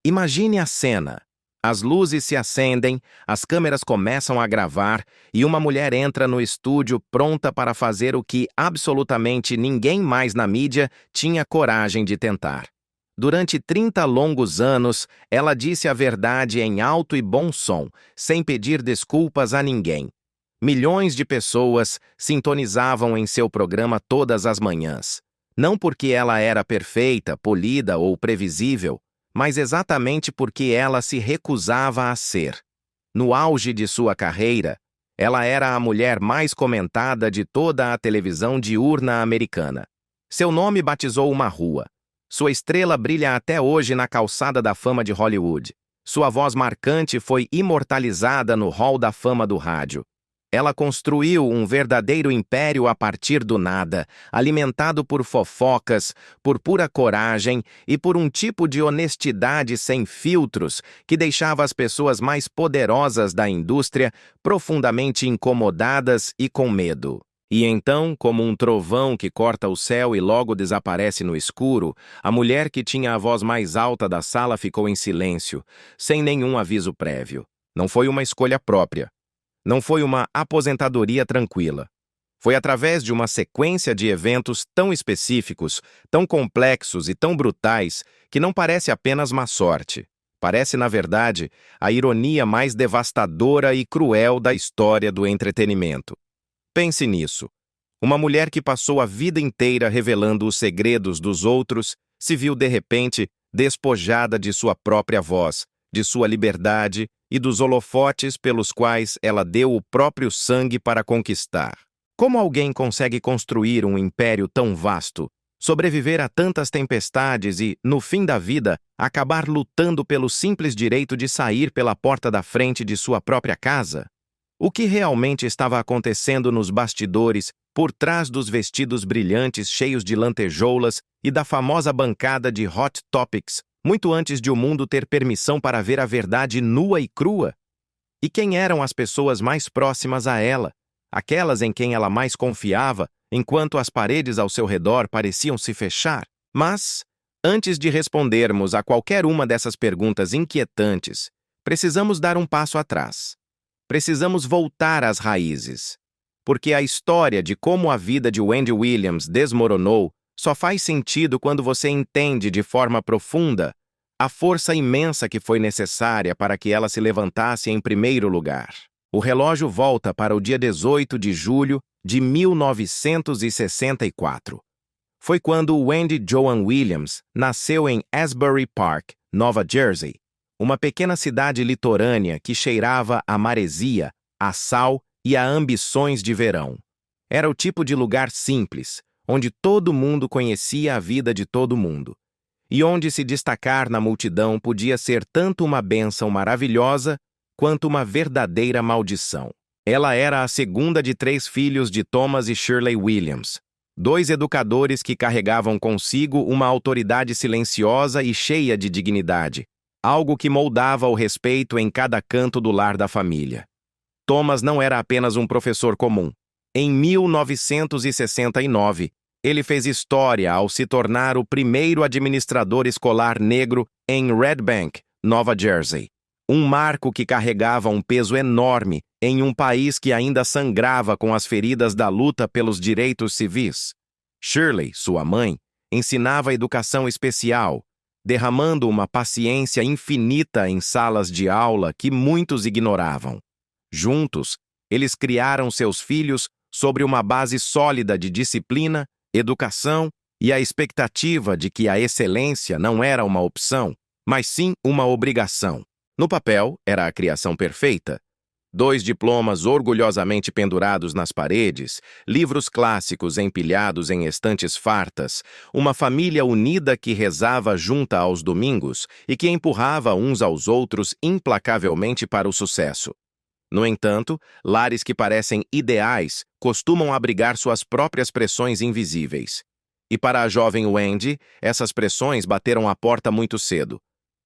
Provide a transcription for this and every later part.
Imagine a cena. As luzes se acendem, as câmeras começam a gravar e uma mulher entra no estúdio pronta para fazer o que absolutamente ninguém mais na mídia tinha coragem de tentar. Durante 30 longos anos, ela disse a verdade em alto e bom som, sem pedir desculpas a ninguém. Milhões de pessoas sintonizavam em seu programa todas as manhãs. Não porque ela era perfeita, polida ou previsível, mas exatamente porque ela se recusava a ser. No auge de sua carreira, ela era a mulher mais comentada de toda a televisão diurna americana. Seu nome batizou uma rua. Sua estrela brilha até hoje na calçada da fama de Hollywood. Sua voz marcante foi imortalizada no Hall da Fama do rádio. Ela construiu um verdadeiro império a partir do nada, alimentado por fofocas, por pura coragem e por um tipo de honestidade sem filtros que deixava as pessoas mais poderosas da indústria profundamente incomodadas e com medo. E então, como um trovão que corta o céu e logo desaparece no escuro, a mulher que tinha a voz mais alta da sala ficou em silêncio, sem nenhum aviso prévio. Não foi uma escolha própria. Não foi uma aposentadoria tranquila. Foi através de uma sequência de eventos tão específicos, tão complexos e tão brutais, que não parece apenas má sorte. Parece, na verdade, a ironia mais devastadora e cruel da história do entretenimento. Pense nisso. Uma mulher que passou a vida inteira revelando os segredos dos outros, se viu de repente despojada de sua própria voz, de sua liberdade e dos holofotes pelos quais ela deu o próprio sangue para conquistar. Como alguém consegue construir um império tão vasto, sobreviver a tantas tempestades e, no fim da vida, acabar lutando pelo simples direito de sair pela porta da frente de sua própria casa? O que realmente estava acontecendo nos bastidores, por trás dos vestidos brilhantes cheios de lantejoulas e da famosa bancada de Hot Topics, muito antes de o mundo ter permissão para ver a verdade nua e crua? E quem eram as pessoas mais próximas a ela, aquelas em quem ela mais confiava, enquanto as paredes ao seu redor pareciam se fechar? Mas, antes de respondermos a qualquer uma dessas perguntas inquietantes, precisamos dar um passo atrás. Precisamos voltar às raízes. Porque a história de como a vida de Wendy Williams desmoronou só faz sentido quando você entende de forma profunda a força imensa que foi necessária para que ela se levantasse em primeiro lugar. O relógio volta para o dia 18 de julho de 1964. Foi quando Wendy Joan Williams nasceu em Asbury Park, Nova Jersey, uma pequena cidade litorânea que cheirava a maresia, a sal e a ambições de verão. Era o tipo de lugar simples, onde todo mundo conhecia a vida de todo mundo, e onde se destacar na multidão podia ser tanto uma bênção maravilhosa quanto uma verdadeira maldição. Ela era a segunda de 3 filhos de Thomas e Shirley Williams, 2 educadores que carregavam consigo uma autoridade silenciosa e cheia de dignidade, algo que moldava o respeito em cada canto do lar da família. Thomas não era apenas um professor comum. Em 1969, ele fez história ao se tornar o primeiro administrador escolar negro em Red Bank, Nova Jersey. Um marco que carregava um peso enorme em um país que ainda sangrava com as feridas da luta pelos direitos civis. Shirley, sua mãe, ensinava educação especial, derramando uma paciência infinita em salas de aula que muitos ignoravam. Juntos, eles criaram seus filhos sobre uma base sólida de disciplina, educação e a expectativa de que a excelência não era uma opção, mas sim uma obrigação. No papel, era a criação perfeita. 2 diplomas orgulhosamente pendurados nas paredes, livros clássicos empilhados em estantes fartas, uma família unida que rezava junta aos domingos e que empurrava uns aos outros implacavelmente para o sucesso. No entanto, lares que parecem ideais costumam abrigar suas próprias pressões invisíveis. E para a jovem Wendy, essas pressões bateram à porta muito cedo.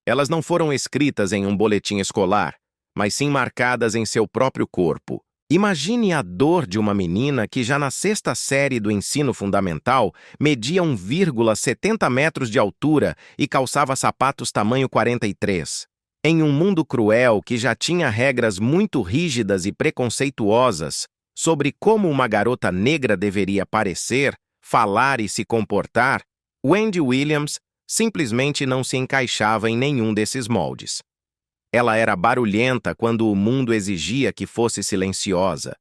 Elas não foram escritas em um boletim escolar, mas sim marcadas em seu próprio corpo, Imagine a dor de uma menina que já na sexta série do ensino fundamental media 1,70 metros de altura e calçava sapatos tamanho 43. Em um mundo cruel que já tinha regras muito rígidas e preconceituosas sobre como uma garota negra deveria parecer, falar e se comportar, Wendy Williams simplesmente não se encaixava em nenhum desses moldes. Ela era barulhenta quando o mundo exigia que fosse silenciosa.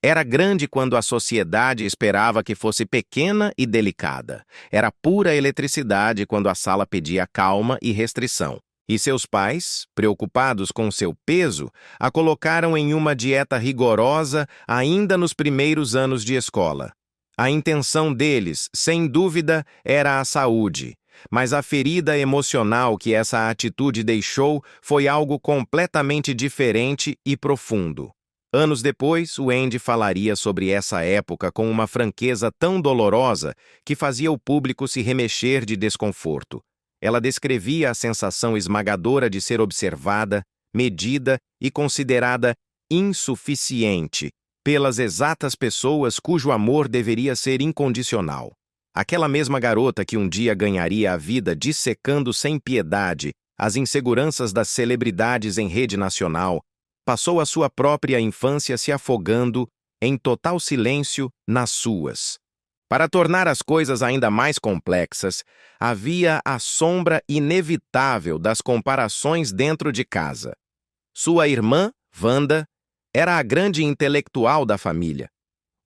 Era grande quando a sociedade esperava que fosse pequena e delicada. Era pura eletricidade quando a sala pedia calma e restrição. E seus pais, preocupados com seu peso, a colocaram em uma dieta rigorosa ainda nos primeiros anos de escola. A intenção deles, sem dúvida, era a saúde. Mas a ferida emocional que essa atitude deixou foi algo completamente diferente e profundo. Anos depois, Wendy falaria sobre essa época com uma franqueza tão dolorosa que fazia o público se remexer de desconforto. Ela descrevia a sensação esmagadora de ser observada, medida e considerada insuficiente pelas exatas pessoas cujo amor deveria ser incondicional. Aquela mesma garota que um dia ganharia a vida dissecando sem piedade as inseguranças das celebridades em rede nacional, passou a sua própria infância se afogando em total silêncio nas suas. Para tornar as coisas ainda mais complexas, havia a sombra inevitável das comparações dentro de casa. Sua irmã, Wanda, era a grande intelectual da família.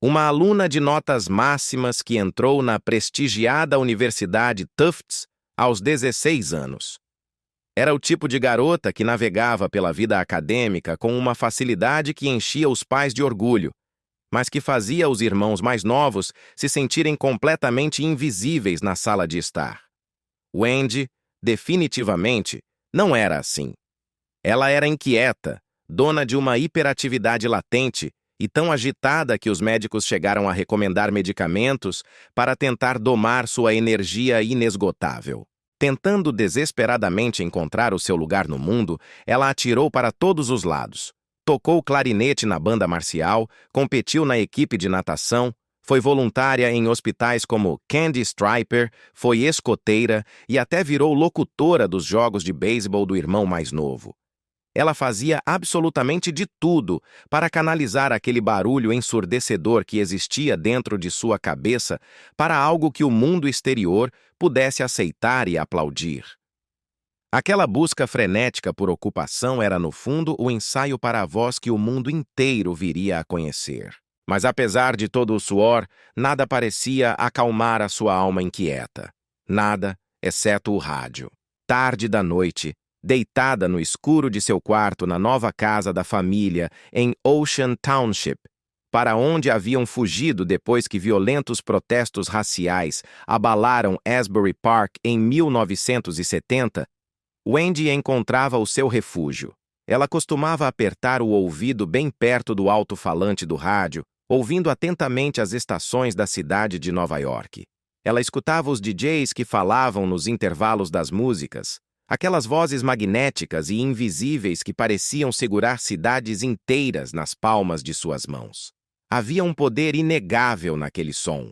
Uma aluna de notas máximas que entrou na prestigiada Universidade Tufts aos 16 anos. Era o tipo de garota que navegava pela vida acadêmica com uma facilidade que enchia os pais de orgulho, mas que fazia os irmãos mais novos se sentirem completamente invisíveis na sala de estar. Wendy, definitivamente, não era assim. Ela era inquieta, dona de uma hiperatividade latente e tão agitada que os médicos chegaram a recomendar medicamentos para tentar domar sua energia inesgotável. Tentando desesperadamente encontrar o seu lugar no mundo, ela atirou para todos os lados. Tocou clarinete na banda marcial, competiu na equipe de natação, foi voluntária em hospitais como Candy Striper, foi escoteira e até virou locutora dos jogos de beisebol do irmão mais novo. Ela fazia absolutamente de tudo para canalizar aquele barulho ensurdecedor que existia dentro de sua cabeça para algo que o mundo exterior pudesse aceitar e aplaudir. Aquela busca frenética por ocupação era, no fundo, o ensaio para a voz que o mundo inteiro viria a conhecer. Mas, apesar de todo o suor, nada parecia acalmar a sua alma inquieta. Nada, exceto o rádio. Tarde da noite, deitada no escuro de seu quarto na nova casa da família em Ocean Township, para onde haviam fugido depois que violentos protestos raciais abalaram Asbury Park em 1970, Wendy encontrava o seu refúgio. Ela costumava apertar o ouvido bem perto do alto-falante do rádio, ouvindo atentamente as estações da cidade de Nova York. Ela escutava os DJs que falavam nos intervalos das músicas, aquelas vozes magnéticas e invisíveis que pareciam segurar cidades inteiras nas palmas de suas mãos. Havia um poder inegável naquele som.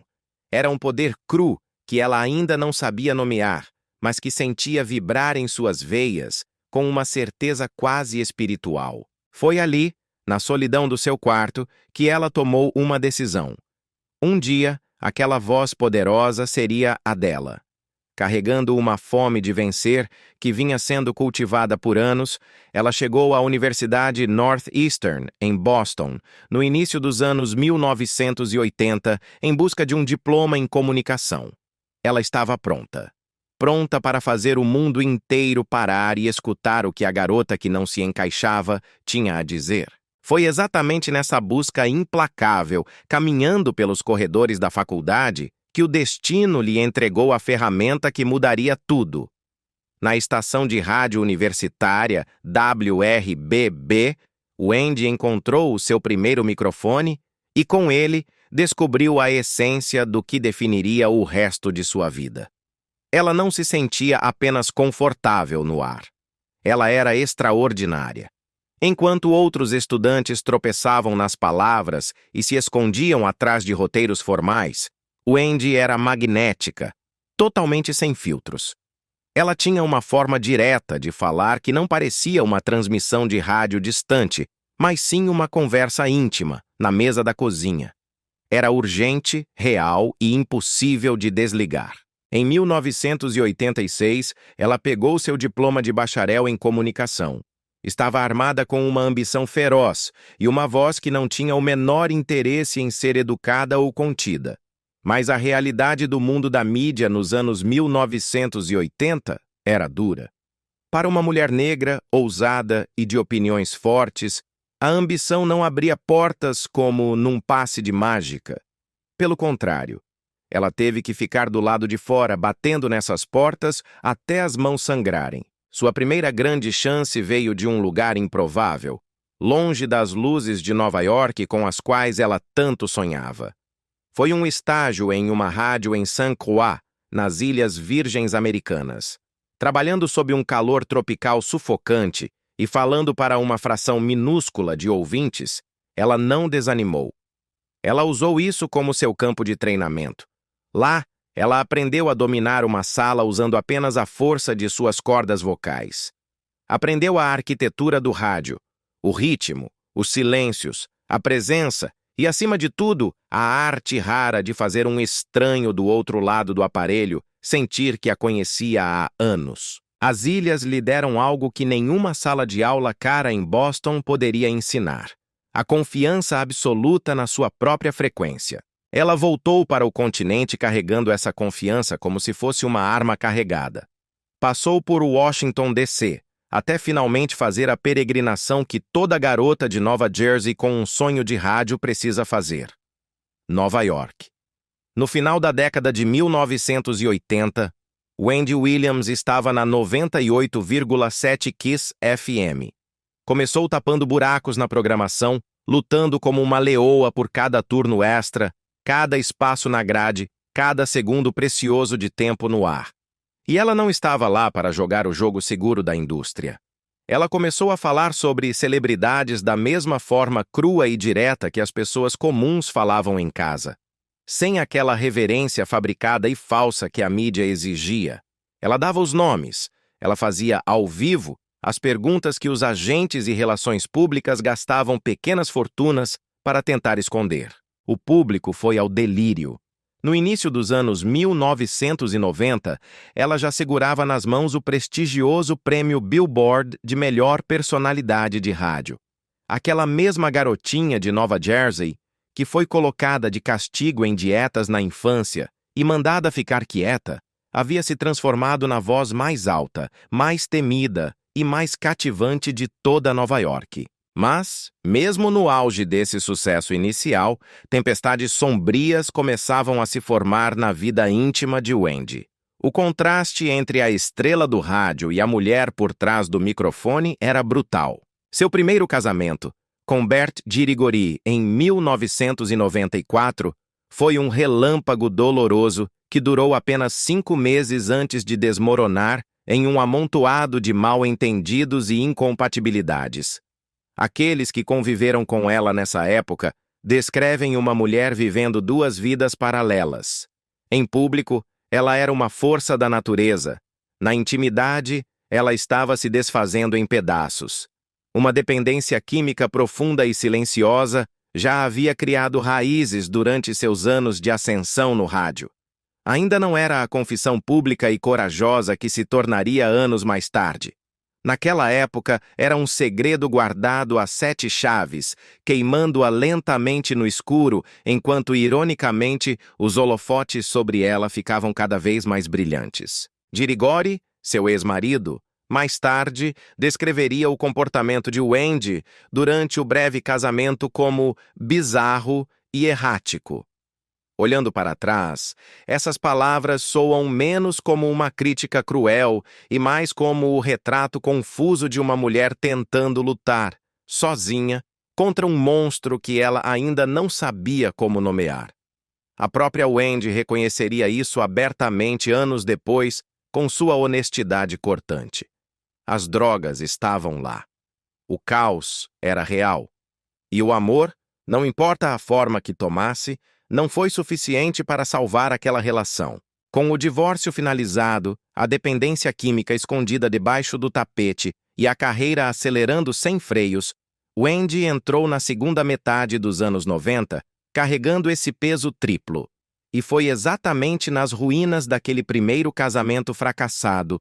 Era um poder cru que ela ainda não sabia nomear, mas que sentia vibrar em suas veias com uma certeza quase espiritual. Foi ali, na solidão do seu quarto, que ela tomou uma decisão. Um dia, aquela voz poderosa seria a dela. Carregando uma fome de vencer que vinha sendo cultivada por anos, ela chegou à Universidade Northeastern, em Boston, no início dos anos 1980, em busca de um diploma em comunicação. Ela estava pronta. Pronta para fazer o mundo inteiro parar e escutar o que a garota que não se encaixava tinha a dizer. Foi exatamente nessa busca implacável, caminhando pelos corredores da faculdade, que o destino lhe entregou a ferramenta que mudaria tudo. Na estação de rádio universitária WRBB, Wendy encontrou o seu primeiro microfone e, com ele, descobriu a essência do que definiria o resto de sua vida. Ela não se sentia apenas confortável no ar. Ela era extraordinária. Enquanto outros estudantes tropeçavam nas palavras e se escondiam atrás de roteiros formais, Wendy era magnética, totalmente sem filtros. Ela tinha uma forma direta de falar que não parecia uma transmissão de rádio distante, mas sim uma conversa íntima, na mesa da cozinha. Era urgente, real e impossível de desligar. Em 1986, ela pegou seu diploma de bacharel em comunicação. Estava armada com uma ambição feroz e uma voz que não tinha o menor interesse em ser educada ou contida. Mas a realidade do mundo da mídia nos anos 1980 era dura. Para uma mulher negra, ousada e de opiniões fortes, a ambição não abria portas como num passe de mágica. Pelo contrário, ela teve que ficar do lado de fora, batendo nessas portas até as mãos sangrarem. Sua primeira grande chance veio de um lugar improvável, longe das luzes de Nova York com as quais ela tanto sonhava. Foi um estágio em uma rádio em St. Croix, nas Ilhas Virgens Americanas. Trabalhando sob um calor tropical sufocante e falando para uma fração minúscula de ouvintes, ela não desanimou. Ela usou isso como seu campo de treinamento. Lá, ela aprendeu a dominar uma sala usando apenas a força de suas cordas vocais. Aprendeu a arquitetura do rádio, o ritmo, os silêncios, a presença e, acima de tudo, a arte rara de fazer um estranho do outro lado do aparelho sentir que a conhecia há anos. As ilhas lhe deram algo que nenhuma sala de aula cara em Boston poderia ensinar: a confiança absoluta na sua própria frequência. Ela voltou para o continente carregando essa confiança como se fosse uma arma carregada. Passou por Washington, D.C., até finalmente fazer a peregrinação que toda garota de Nova Jersey com um sonho de rádio precisa fazer: Nova York. No final da década de 1980, Wendy Williams estava na 98,7 Kiss FM. Começou tapando buracos na programação, lutando como uma leoa por cada turno extra, cada espaço na grade, cada segundo precioso de tempo no ar. E ela não estava lá para jogar o jogo seguro da indústria. Ela começou a falar sobre celebridades da mesma forma crua e direta que as pessoas comuns falavam em casa, sem aquela reverência fabricada e falsa que a mídia exigia. Ela dava os nomes, ela fazia ao vivo as perguntas que os agentes e relações públicas gastavam pequenas fortunas para tentar esconder. O público foi ao delírio. No início dos anos 1990, ela já segurava nas mãos o prestigioso prêmio Billboard de melhor personalidade de rádio. Aquela mesma garotinha de Nova Jersey, que foi colocada de castigo em dietas na infância e mandada ficar quieta, havia se transformado na voz mais alta, mais temida e mais cativante de toda Nova York. Mas, mesmo no auge desse sucesso inicial, tempestades sombrias começavam a se formar na vida íntima de Wendy. O contraste entre a estrela do rádio e a mulher por trás do microfone era brutal. Seu primeiro casamento, com Bert Girigori, em 1994, foi um relâmpago doloroso que durou apenas 5 meses antes de desmoronar em um amontoado de mal-entendidos e incompatibilidades. Aqueles que conviveram com ela nessa época descrevem uma mulher vivendo 2 vidas paralelas. Em público, ela era uma força da natureza. Na intimidade, ela estava se desfazendo em pedaços. Uma dependência química profunda e silenciosa já havia criado raízes durante seus anos de ascensão no rádio. Ainda não era a confissão pública e corajosa que se tornaria anos mais tarde. Naquela época, era um segredo guardado a 7 chaves, queimando-a lentamente no escuro, enquanto, ironicamente, os holofotes sobre ela ficavam cada vez mais brilhantes. Girigori, seu ex-marido, mais tarde, descreveria o comportamento de Wendy durante o breve casamento como bizarro e errático. Olhando para trás, essas palavras soam menos como uma crítica cruel e mais como o retrato confuso de uma mulher tentando lutar, sozinha, contra um monstro que ela ainda não sabia como nomear. A própria Wendy reconheceria isso abertamente anos depois, com sua honestidade cortante. As drogas estavam lá. O caos era real. E o amor, não importa a forma que tomasse, não foi suficiente para salvar aquela relação. Com o divórcio finalizado, a dependência química escondida debaixo do tapete e a carreira acelerando sem freios, Wendy entrou na segunda metade dos anos 90, carregando esse peso triplo. E foi exatamente nas ruínas daquele primeiro casamento fracassado,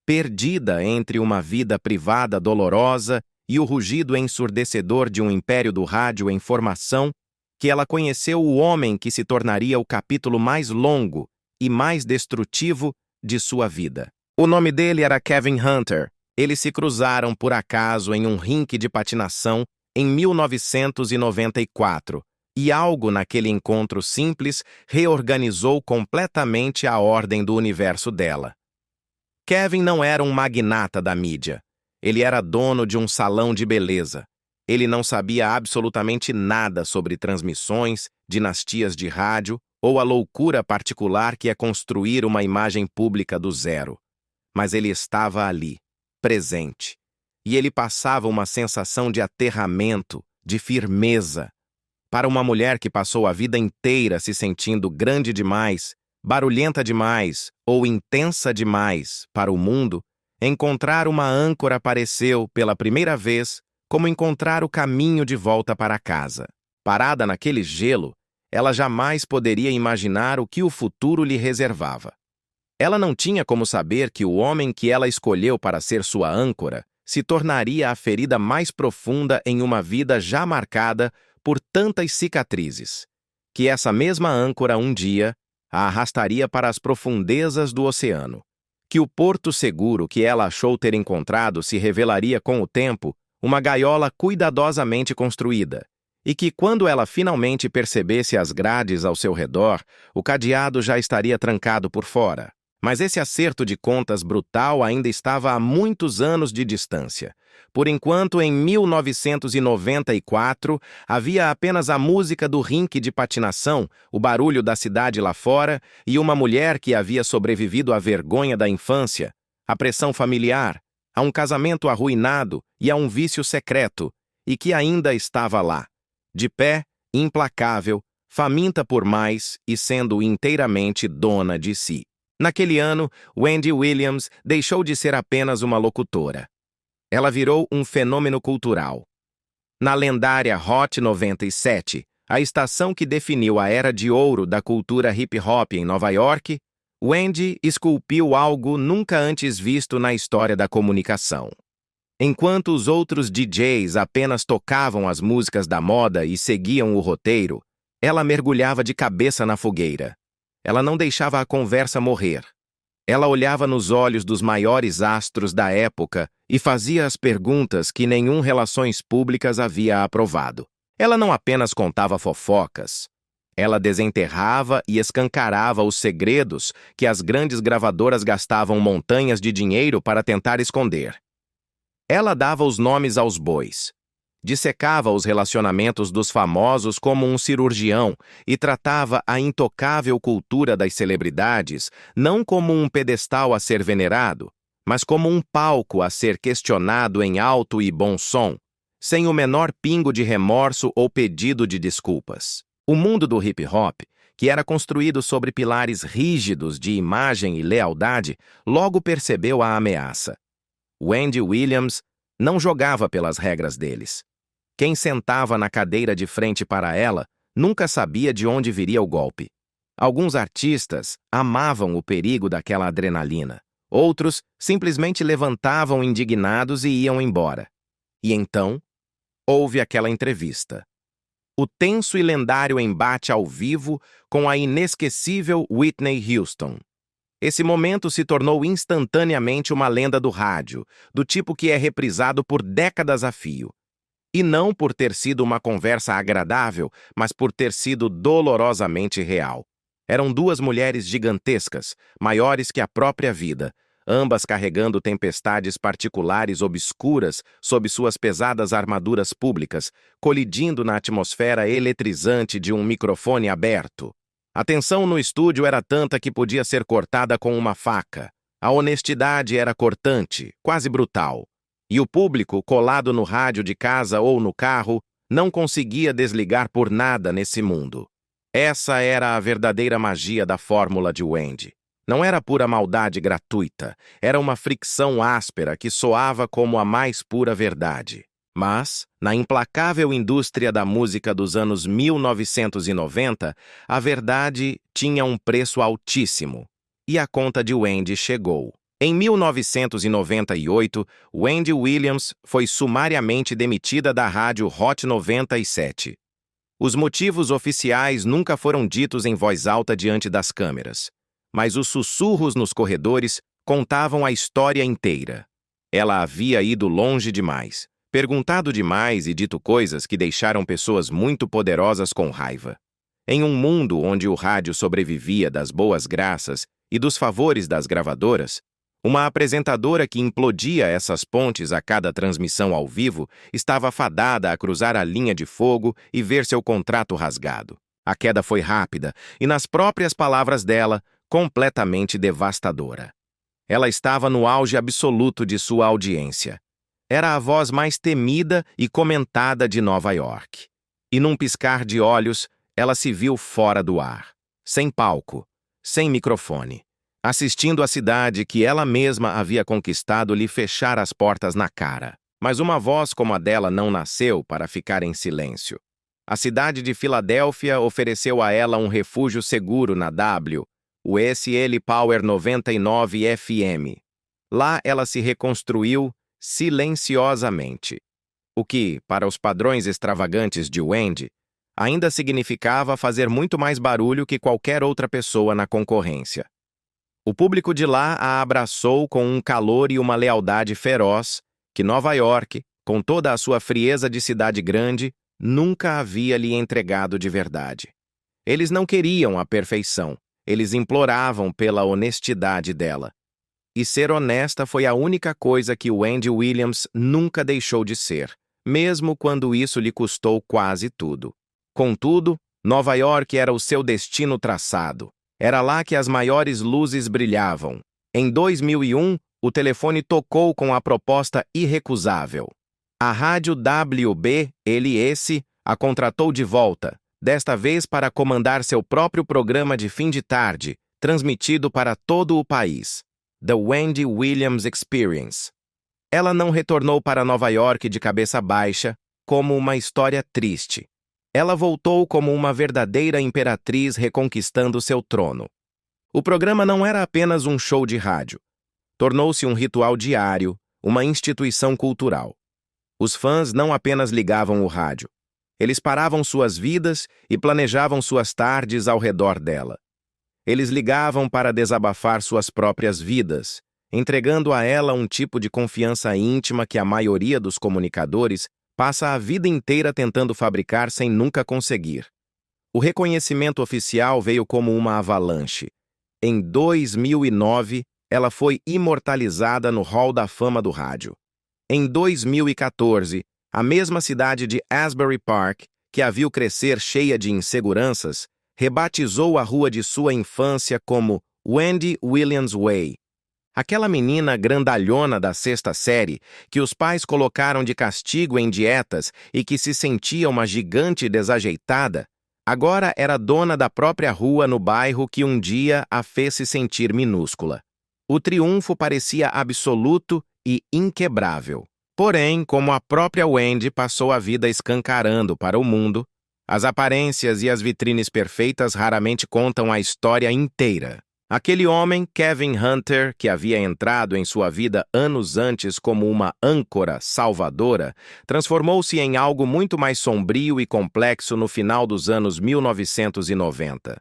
perdida entre uma vida privada dolorosa e o rugido ensurdecedor de um império do rádio em formação, que ela conheceu o homem que se tornaria o capítulo mais longo e mais destrutivo de sua vida. O nome dele era Kevin Hunter. Eles se cruzaram por acaso em um rink de patinação em 1994, e algo naquele encontro simples reorganizou completamente a ordem do universo dela. Kevin não era um magnata da mídia. Ele era dono de um salão de beleza. Ele não sabia absolutamente nada sobre transmissões, dinastias de rádio ou a loucura particular que é construir uma imagem pública do zero. Mas ele estava ali, presente. E ele passava uma sensação de aterramento, de firmeza. Para uma mulher que passou a vida inteira se sentindo grande demais, barulhenta demais ou intensa demais para o mundo, encontrar uma âncora pareceu, pela primeira vez, como encontrar o caminho de volta para casa. Parada naquele gelo, ela jamais poderia imaginar o que o futuro lhe reservava. Ela não tinha como saber que o homem que ela escolheu para ser sua âncora se tornaria a ferida mais profunda em uma vida já marcada por tantas cicatrizes, que essa mesma âncora um dia a arrastaria para as profundezas do oceano, que o porto seguro que ela achou ter encontrado se revelaria com o tempo uma gaiola cuidadosamente construída, e que quando ela finalmente percebesse as grades ao seu redor, o cadeado já estaria trancado por fora. Mas esse acerto de contas brutal ainda estava a muitos anos de distância. Por enquanto, em 1994, havia apenas a música do rink de patinação, o barulho da cidade lá fora e uma mulher que havia sobrevivido à vergonha da infância, à pressão familiar, a um casamento arruinado e a um vício secreto, e que ainda estava lá, de pé, implacável, faminta por mais e sendo inteiramente dona de si. Naquele ano, Wendy Williams deixou de ser apenas uma locutora. Ela virou um fenômeno cultural. Na lendária Hot 97, a estação que definiu a era de ouro da cultura hip-hop em Nova York, Wendy esculpiu algo nunca antes visto na história da comunicação. Enquanto os outros DJs apenas tocavam as músicas da moda e seguiam o roteiro, ela mergulhava de cabeça na fogueira. Ela não deixava a conversa morrer. Ela olhava nos olhos dos maiores astros da época e fazia as perguntas que nenhum relações públicas havia aprovado. Ela não apenas contava fofocas. Ela desenterrava e escancarava os segredos que as grandes gravadoras gastavam montanhas de dinheiro para tentar esconder. Ela dava os nomes aos bois. Dissecava os relacionamentos dos famosos como um cirurgião e tratava a intocável cultura das celebridades não como um pedestal a ser venerado, mas como um palco a ser questionado em alto e bom som, sem o menor pingo de remorso ou pedido de desculpas. O mundo do hip-hop, que era construído sobre pilares rígidos de imagem e lealdade, logo percebeu a ameaça. Wendy Williams não jogava pelas regras deles. Quem sentava na cadeira de frente para ela nunca sabia de onde viria o golpe. Alguns artistas amavam o perigo daquela adrenalina. Outros simplesmente levantavam indignados e iam embora. E então, houve aquela entrevista. O tenso e lendário embate ao vivo com a inesquecível Whitney Houston. Esse momento se tornou instantaneamente uma lenda do rádio, do tipo que é reprisado por décadas a fio. E não por ter sido uma conversa agradável, mas por ter sido dolorosamente real. Eram duas mulheres gigantescas, maiores que a própria vida, ambas carregando tempestades particulares obscuras sob suas pesadas armaduras públicas, colidindo na atmosfera eletrizante de um microfone aberto. A tensão no estúdio era tanta que podia ser cortada com uma faca. A honestidade era cortante, quase brutal. E o público, colado no rádio de casa ou no carro, não conseguia desligar por nada nesse mundo. Essa era a verdadeira magia da fórmula de Wendy. Não era pura maldade gratuita, era uma fricção áspera que soava como a mais pura verdade. Mas, na implacável indústria da música dos anos 1990, a verdade tinha um preço altíssimo. E a conta de Wendy chegou. Em 1998, Wendy Williams foi sumariamente demitida da rádio Hot 97. Os motivos oficiais nunca foram ditos em voz alta diante das câmeras, mas os sussurros nos corredores contavam a história inteira. Ela havia ido longe demais, perguntado demais e dito coisas que deixaram pessoas muito poderosas com raiva. Em um mundo onde o rádio sobrevivia das boas graças e dos favores das gravadoras, uma apresentadora que implodia essas pontes a cada transmissão ao vivo estava fadada a cruzar a linha de fogo e ver seu contrato rasgado. A queda foi rápida e, nas próprias palavras dela, completamente devastadora. Ela estava no auge absoluto de sua audiência. Era a voz mais temida e comentada de Nova York. E num piscar de olhos, ela se viu fora do ar, sem palco, sem microfone, assistindo a cidade que ela mesma havia conquistado lhe fechar as portas na cara. Mas uma voz como a dela não nasceu para ficar em silêncio. A cidade de Filadélfia ofereceu a ela um refúgio seguro na W, o SL Power 99 FM. Lá ela se reconstruiu silenciosamente. O que, para os padrões extravagantes de Wendy, ainda significava fazer muito mais barulho que qualquer outra pessoa na concorrência. O público de lá a abraçou com um calor e uma lealdade feroz que Nova York, com toda a sua frieza de cidade grande, nunca havia lhe entregado de verdade. Eles não queriam a perfeição, eles imploravam pela honestidade dela. E ser honesta foi a única coisa que Wendy Williams nunca deixou de ser, mesmo quando isso lhe custou quase tudo. Contudo, Nova York era o seu destino traçado. Era lá que as maiores luzes brilhavam. Em 2001, o telefone tocou com a proposta irrecusável. A rádio WBLS a contratou de volta, desta vez para comandar seu próprio programa de fim de tarde, transmitido para todo o país. The Wendy Williams Experience. Ela não retornou para Nova York de cabeça baixa, como uma história triste. Ela voltou como uma verdadeira imperatriz reconquistando seu trono. O programa não era apenas um show de rádio. Tornou-se um ritual diário, uma instituição cultural. Os fãs não apenas ligavam o rádio. Eles paravam suas vidas e planejavam suas tardes ao redor dela. Eles ligavam para desabafar suas próprias vidas, entregando a ela um tipo de confiança íntima que a maioria dos comunicadores passa a vida inteira tentando fabricar sem nunca conseguir. O reconhecimento oficial veio como uma avalanche. Em 2009, ela foi imortalizada no Hall da Fama do rádio. Em 2014, a mesma cidade de Asbury Park, que a viu crescer cheia de inseguranças, rebatizou a rua de sua infância como Wendy Williams Way. Aquela menina grandalhona da sexta série, que os pais colocaram de castigo em dietas e que se sentia uma gigante desajeitada, agora era dona da própria rua no bairro que um dia a fez se sentir minúscula. O triunfo parecia absoluto e inquebrável. Porém, como a própria Wendy passou a vida escancarando para o mundo, as aparências e as vitrines perfeitas raramente contam a história inteira. Aquele homem, Kevin Hunter, que havia entrado em sua vida anos antes como uma âncora salvadora, transformou-se em algo muito mais sombrio e complexo no final dos anos 1990.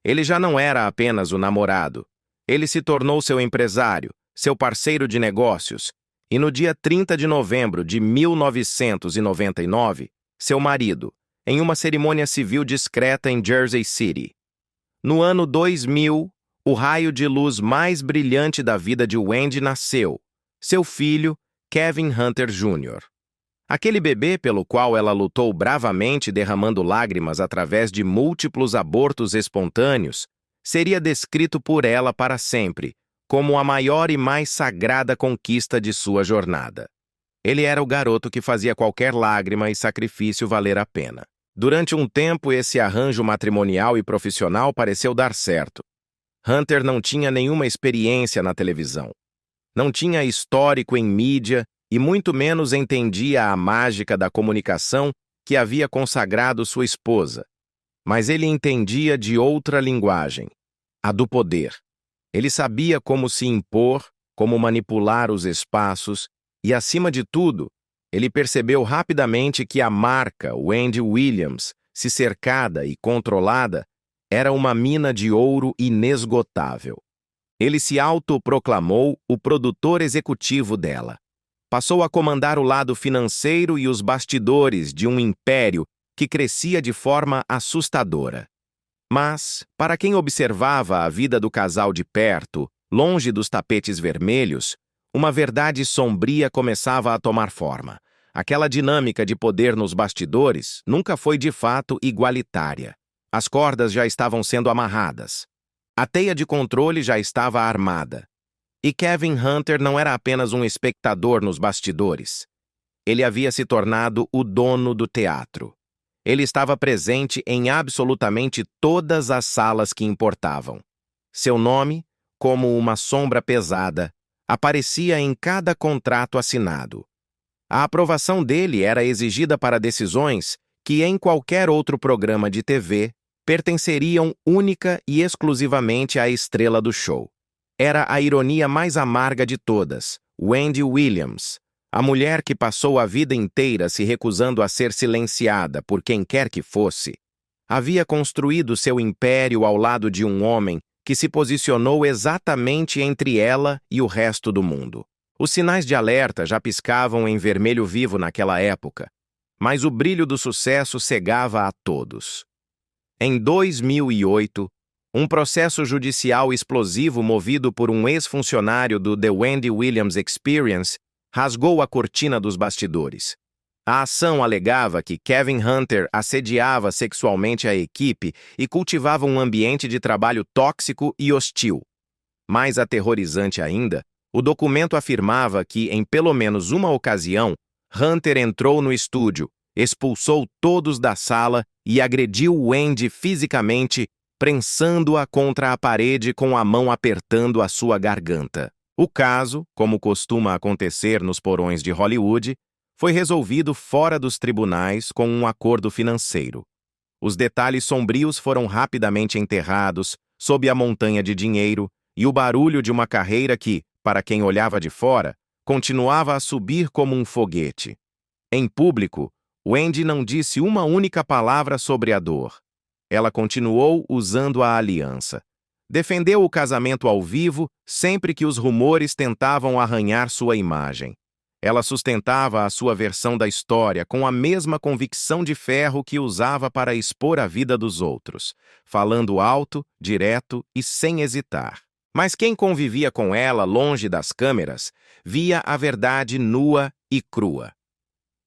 Ele já não era apenas o namorado. Ele se tornou seu empresário, seu parceiro de negócios, e no dia 30 de novembro de 1999, seu marido, em uma cerimônia civil discreta em Jersey City. No ano 2000, o raio de luz mais brilhante da vida de Wendy nasceu, seu filho, Kevin Hunter Jr. Aquele bebê pelo qual ela lutou bravamente derramando lágrimas através de múltiplos abortos espontâneos, seria descrito por ela para sempre como a maior e mais sagrada conquista de sua jornada. Ele era o garoto que fazia qualquer lágrima e sacrifício valer a pena. Durante um tempo, esse arranjo matrimonial e profissional pareceu dar certo. Hunter não tinha nenhuma experiência na televisão. Não tinha histórico em mídia e muito menos entendia a mágica da comunicação que havia consagrado sua esposa. Mas ele entendia de outra linguagem, a do poder. Ele sabia como se impor, como manipular os espaços e, acima de tudo, ele percebeu rapidamente que a marca Wendy Williams, se cercada e controlada, era uma mina de ouro inesgotável. Ele se autoproclamou o produtor executivo dela. Passou a comandar o lado financeiro e os bastidores de um império que crescia de forma assustadora. Mas, para quem observava a vida do casal de perto, longe dos tapetes vermelhos, uma verdade sombria começava a tomar forma. Aquela dinâmica de poder nos bastidores nunca foi de fato igualitária. As cordas já estavam sendo amarradas. A teia de controle já estava armada. E Kevin Hunter não era apenas um espectador nos bastidores. Ele havia se tornado o dono do teatro. Ele estava presente em absolutamente todas as salas que importavam. Seu nome, como uma sombra pesada, aparecia em cada contrato assinado. A aprovação dele era exigida para decisões que, em qualquer outro programa de TV, pertenceriam única e exclusivamente à estrela do show. Era a ironia mais amarga de todas, Wendy Williams, a mulher que passou a vida inteira se recusando a ser silenciada por quem quer que fosse, havia construído seu império ao lado de um homem que se posicionou exatamente entre ela e o resto do mundo. Os sinais de alerta já piscavam em vermelho vivo naquela época, mas o brilho do sucesso cegava a todos. Em 2008, um processo judicial explosivo movido por um ex-funcionário do The Wendy Williams Experience rasgou a cortina dos bastidores. A ação alegava que Kevin Hunter assediava sexualmente a equipe e cultivava um ambiente de trabalho tóxico e hostil. Mais aterrorizante ainda, o documento afirmava que, em pelo menos uma ocasião, Hunter entrou no estúdio, expulsou todos da sala e agrediu Wendy fisicamente, prensando-a contra a parede com a mão apertando a sua garganta. O caso, como costuma acontecer nos porões de Hollywood, foi resolvido fora dos tribunais com um acordo financeiro. Os detalhes sombrios foram rapidamente enterrados sob a montanha de dinheiro e o barulho de uma carreira que, para quem olhava de fora, continuava a subir como um foguete. Em público, Wendy não disse uma única palavra sobre a dor. Ela continuou usando a aliança. Defendeu o casamento ao vivo sempre que os rumores tentavam arranhar sua imagem. Ela sustentava a sua versão da história com a mesma convicção de ferro que usava para expor a vida dos outros, falando alto, direto e sem hesitar. Mas quem convivia com ela longe das câmeras via a verdade nua e crua.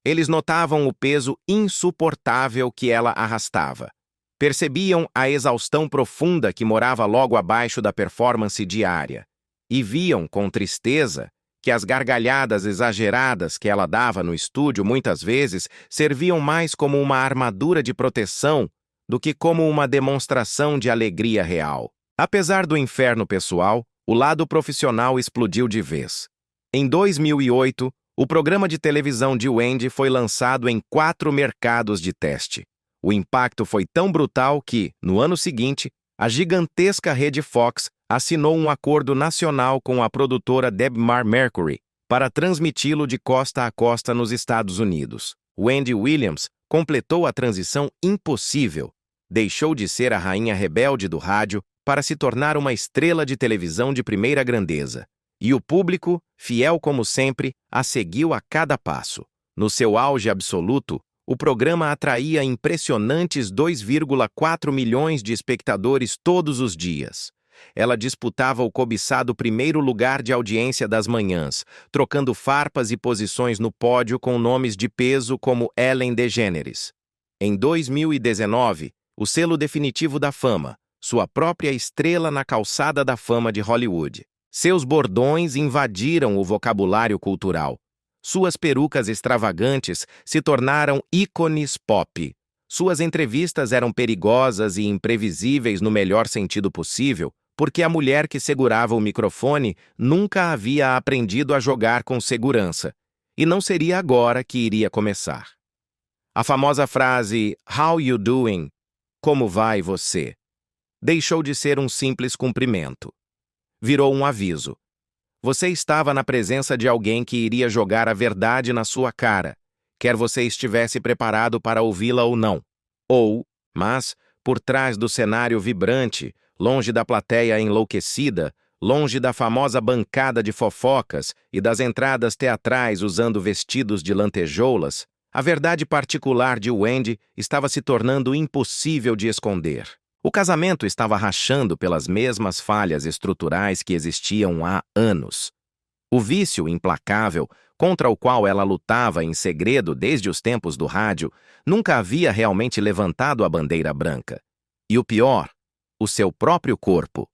Eles notavam o peso insuportável que ela arrastava. Percebiam a exaustão profunda que morava logo abaixo da performance diária. E viam, com tristeza, que as gargalhadas exageradas que ela dava no estúdio muitas vezes serviam mais como uma armadura de proteção do que como uma demonstração de alegria real. Apesar do inferno pessoal, o lado profissional explodiu de vez. Em 2008, o programa de televisão de Wendy foi lançado em 4 mercados de teste. O impacto foi tão brutal que, no ano seguinte, a gigantesca rede Fox assinou um acordo nacional com a produtora Debmar Mercury para transmiti-lo de costa a costa nos Estados Unidos. Wendy Williams completou a transição impossível. Deixou de ser a rainha rebelde do rádio para se tornar uma estrela de televisão de primeira grandeza. E o público, fiel como sempre, a seguiu a cada passo. No seu auge absoluto, o programa atraía impressionantes 2,4 milhões de espectadores todos os dias. Ela disputava o cobiçado primeiro lugar de audiência das manhãs, trocando farpas e posições no pódio com nomes de peso como Ellen DeGeneres. Em 2019, o selo definitivo da fama, sua própria estrela na calçada da fama de Hollywood. Seus bordões invadiram o vocabulário cultural. Suas perucas extravagantes se tornaram ícones pop. Suas entrevistas eram perigosas e imprevisíveis no melhor sentido possível, porque a mulher que segurava o microfone nunca havia aprendido a jogar com segurança, e não seria agora que iria começar. A famosa frase "How you doing?", como vai você? Deixou de ser um simples cumprimento. Virou um aviso. Você estava na presença de alguém que iria jogar a verdade na sua cara, quer você estivesse preparado para ouvi-la ou não. Mas, por trás do cenário vibrante, longe da plateia enlouquecida, longe da famosa bancada de fofocas e das entradas teatrais usando vestidos de lantejoulas, a verdade particular de Wendy estava se tornando impossível de esconder. O casamento estava rachando pelas mesmas falhas estruturais que existiam há anos. O vício implacável, contra o qual ela lutava em segredo desde os tempos do rádio, nunca havia realmente levantado a bandeira branca. E o pior, o seu próprio corpo.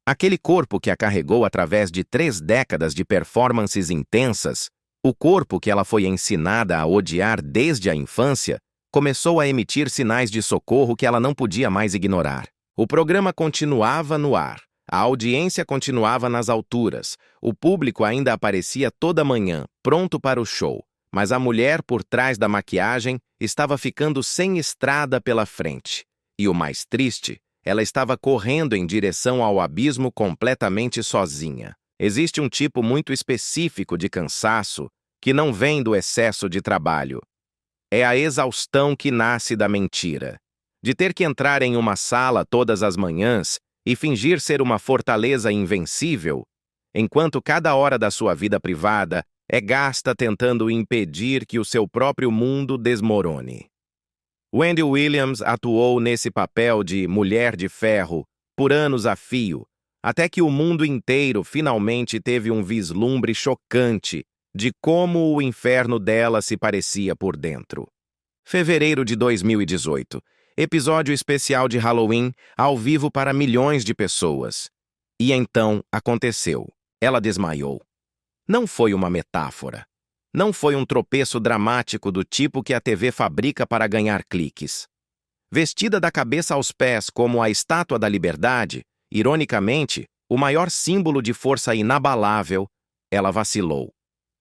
Aquele corpo que a carregou através de 3 décadas de performances intensas, o corpo que ela foi ensinada a odiar desde a infância, começou a emitir sinais de socorro que ela não podia mais ignorar. O programa continuava no ar, a audiência continuava nas alturas, o público ainda aparecia toda manhã, pronto para o show, mas a mulher por trás da maquiagem estava ficando sem estrada pela frente. E o mais triste, ela estava correndo em direção ao abismo completamente sozinha. Existe um tipo muito específico de cansaço que não vem do excesso de trabalho. É a exaustão que nasce da mentira. De ter que entrar em uma sala todas as manhãs e fingir ser uma fortaleza invencível, enquanto cada hora da sua vida privada é gasta tentando impedir que o seu próprio mundo desmorone. Wendy Williams atuou nesse papel de mulher de ferro por anos a fio, até que o mundo inteiro finalmente teve um vislumbre chocante de como o inferno dela se parecia por dentro. Fevereiro de 2018. Episódio especial de Halloween, ao vivo para milhões de pessoas. E então aconteceu. Ela desmaiou. Não foi uma metáfora. Não foi um tropeço dramático do tipo que a TV fabrica para ganhar cliques. Vestida da cabeça aos pés como a Estátua da Liberdade, ironicamente, o maior símbolo de força inabalável, ela vacilou.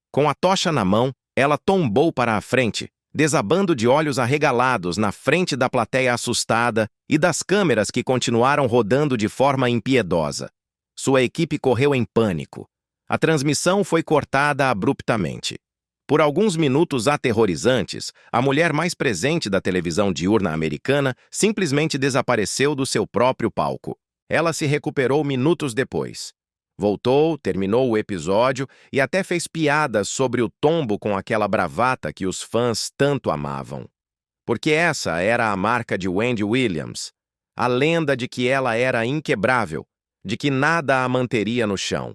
Com a tocha na mão, ela tombou para a frente, desabando de olhos arregalados na frente da plateia assustada e das câmeras que continuaram rodando de forma impiedosa. Sua equipe correu em pânico. A transmissão foi cortada abruptamente. Por alguns minutos aterrorizantes, a mulher mais presente da televisão diurna americana simplesmente desapareceu do seu próprio palco. Ela se recuperou minutos depois. Voltou, terminou o episódio e até fez piadas sobre o tombo com aquela bravata que os fãs tanto amavam. Porque essa era a marca de Wendy Williams, a lenda de que ela era inquebrável, de que nada a manteria no chão.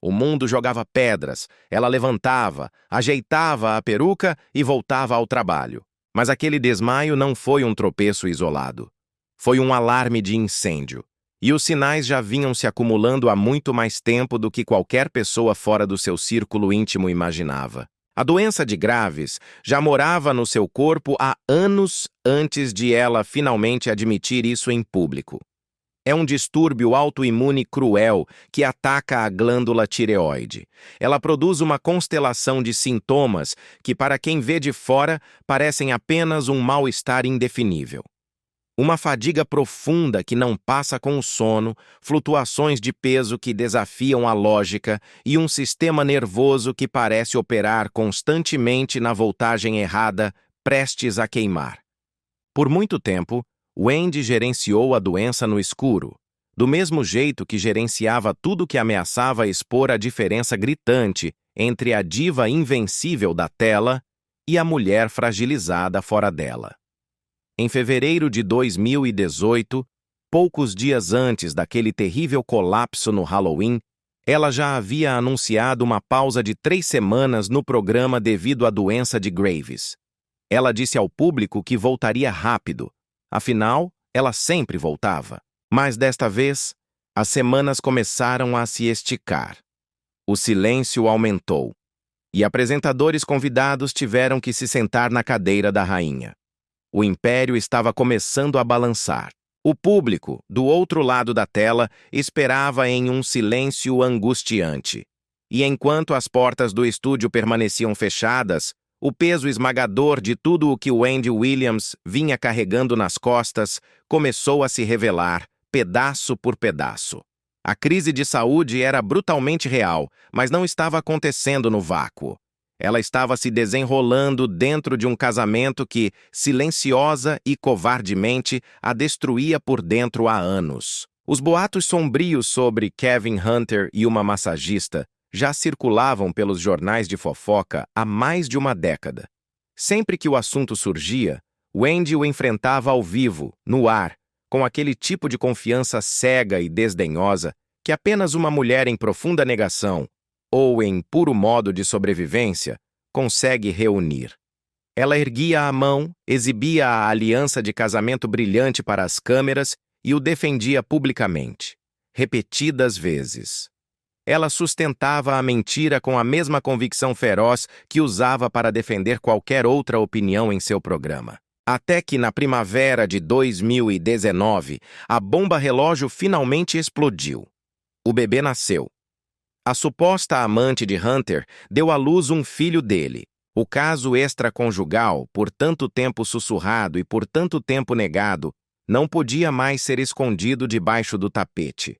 O mundo jogava pedras, ela levantava, ajeitava a peruca e voltava ao trabalho. Mas aquele desmaio não foi um tropeço isolado. Foi um alarme de incêndio. E os sinais já vinham se acumulando há muito mais tempo do que qualquer pessoa fora do seu círculo íntimo imaginava. A doença de Graves já morava no seu corpo há anos antes de ela finalmente admitir isso em público. É um distúrbio autoimune cruel que ataca a glândula tireoide. Ela produz uma constelação de sintomas que, para quem vê de fora, parecem apenas um mal-estar indefinível. Uma fadiga profunda que não passa com o sono, flutuações de peso que desafiam a lógica e um sistema nervoso que parece operar constantemente na voltagem errada, prestes a queimar. Por muito tempo, Wendy gerenciou a doença no escuro, do mesmo jeito que gerenciava tudo que ameaçava expor a diferença gritante entre a diva invencível da tela e a mulher fragilizada fora dela. Em fevereiro de 2018, poucos dias antes daquele terrível colapso no Halloween, ela já havia anunciado uma pausa de 3 semanas no programa devido à doença de Graves. Ela disse ao público que voltaria rápido. Afinal, ela sempre voltava. Mas desta vez, as semanas começaram a se esticar. O silêncio aumentou. e apresentadores convidados tiveram que se sentar na cadeira da rainha. O império estava começando a balançar. O público, do outro lado da tela, esperava em um silêncio angustiante. E enquanto as portas do estúdio permaneciam fechadas, o peso esmagador de tudo o que Wendy Williams vinha carregando nas costas começou a se revelar, pedaço por pedaço. A crise de saúde era brutalmente real, mas não estava acontecendo no vácuo. Ela estava se desenrolando dentro de um casamento que, silenciosa e covardemente, a destruía por dentro há anos. Os boatos sombrios sobre Kevin Hunter e uma massagista já circulavam pelos jornais de fofoca há mais de uma década. Sempre que o assunto surgia, Wendy o enfrentava ao vivo, no ar, com aquele tipo de confiança cega e desdenhosa que apenas uma mulher em profunda negação, ou em puro modo de sobrevivência, consegue reunir. Ela erguia a mão, exibia a aliança de casamento brilhante para as câmeras e o defendia publicamente, repetidas vezes. Ela sustentava a mentira com a mesma convicção feroz que usava para defender qualquer outra opinião em seu programa. Até que, na primavera de 2019, a bomba relógio finalmente explodiu. O bebê nasceu. A suposta amante de Hunter deu à luz um filho dele. O caso extraconjugal, por tanto tempo sussurrado e por tanto tempo negado, não podia mais ser escondido debaixo do tapete.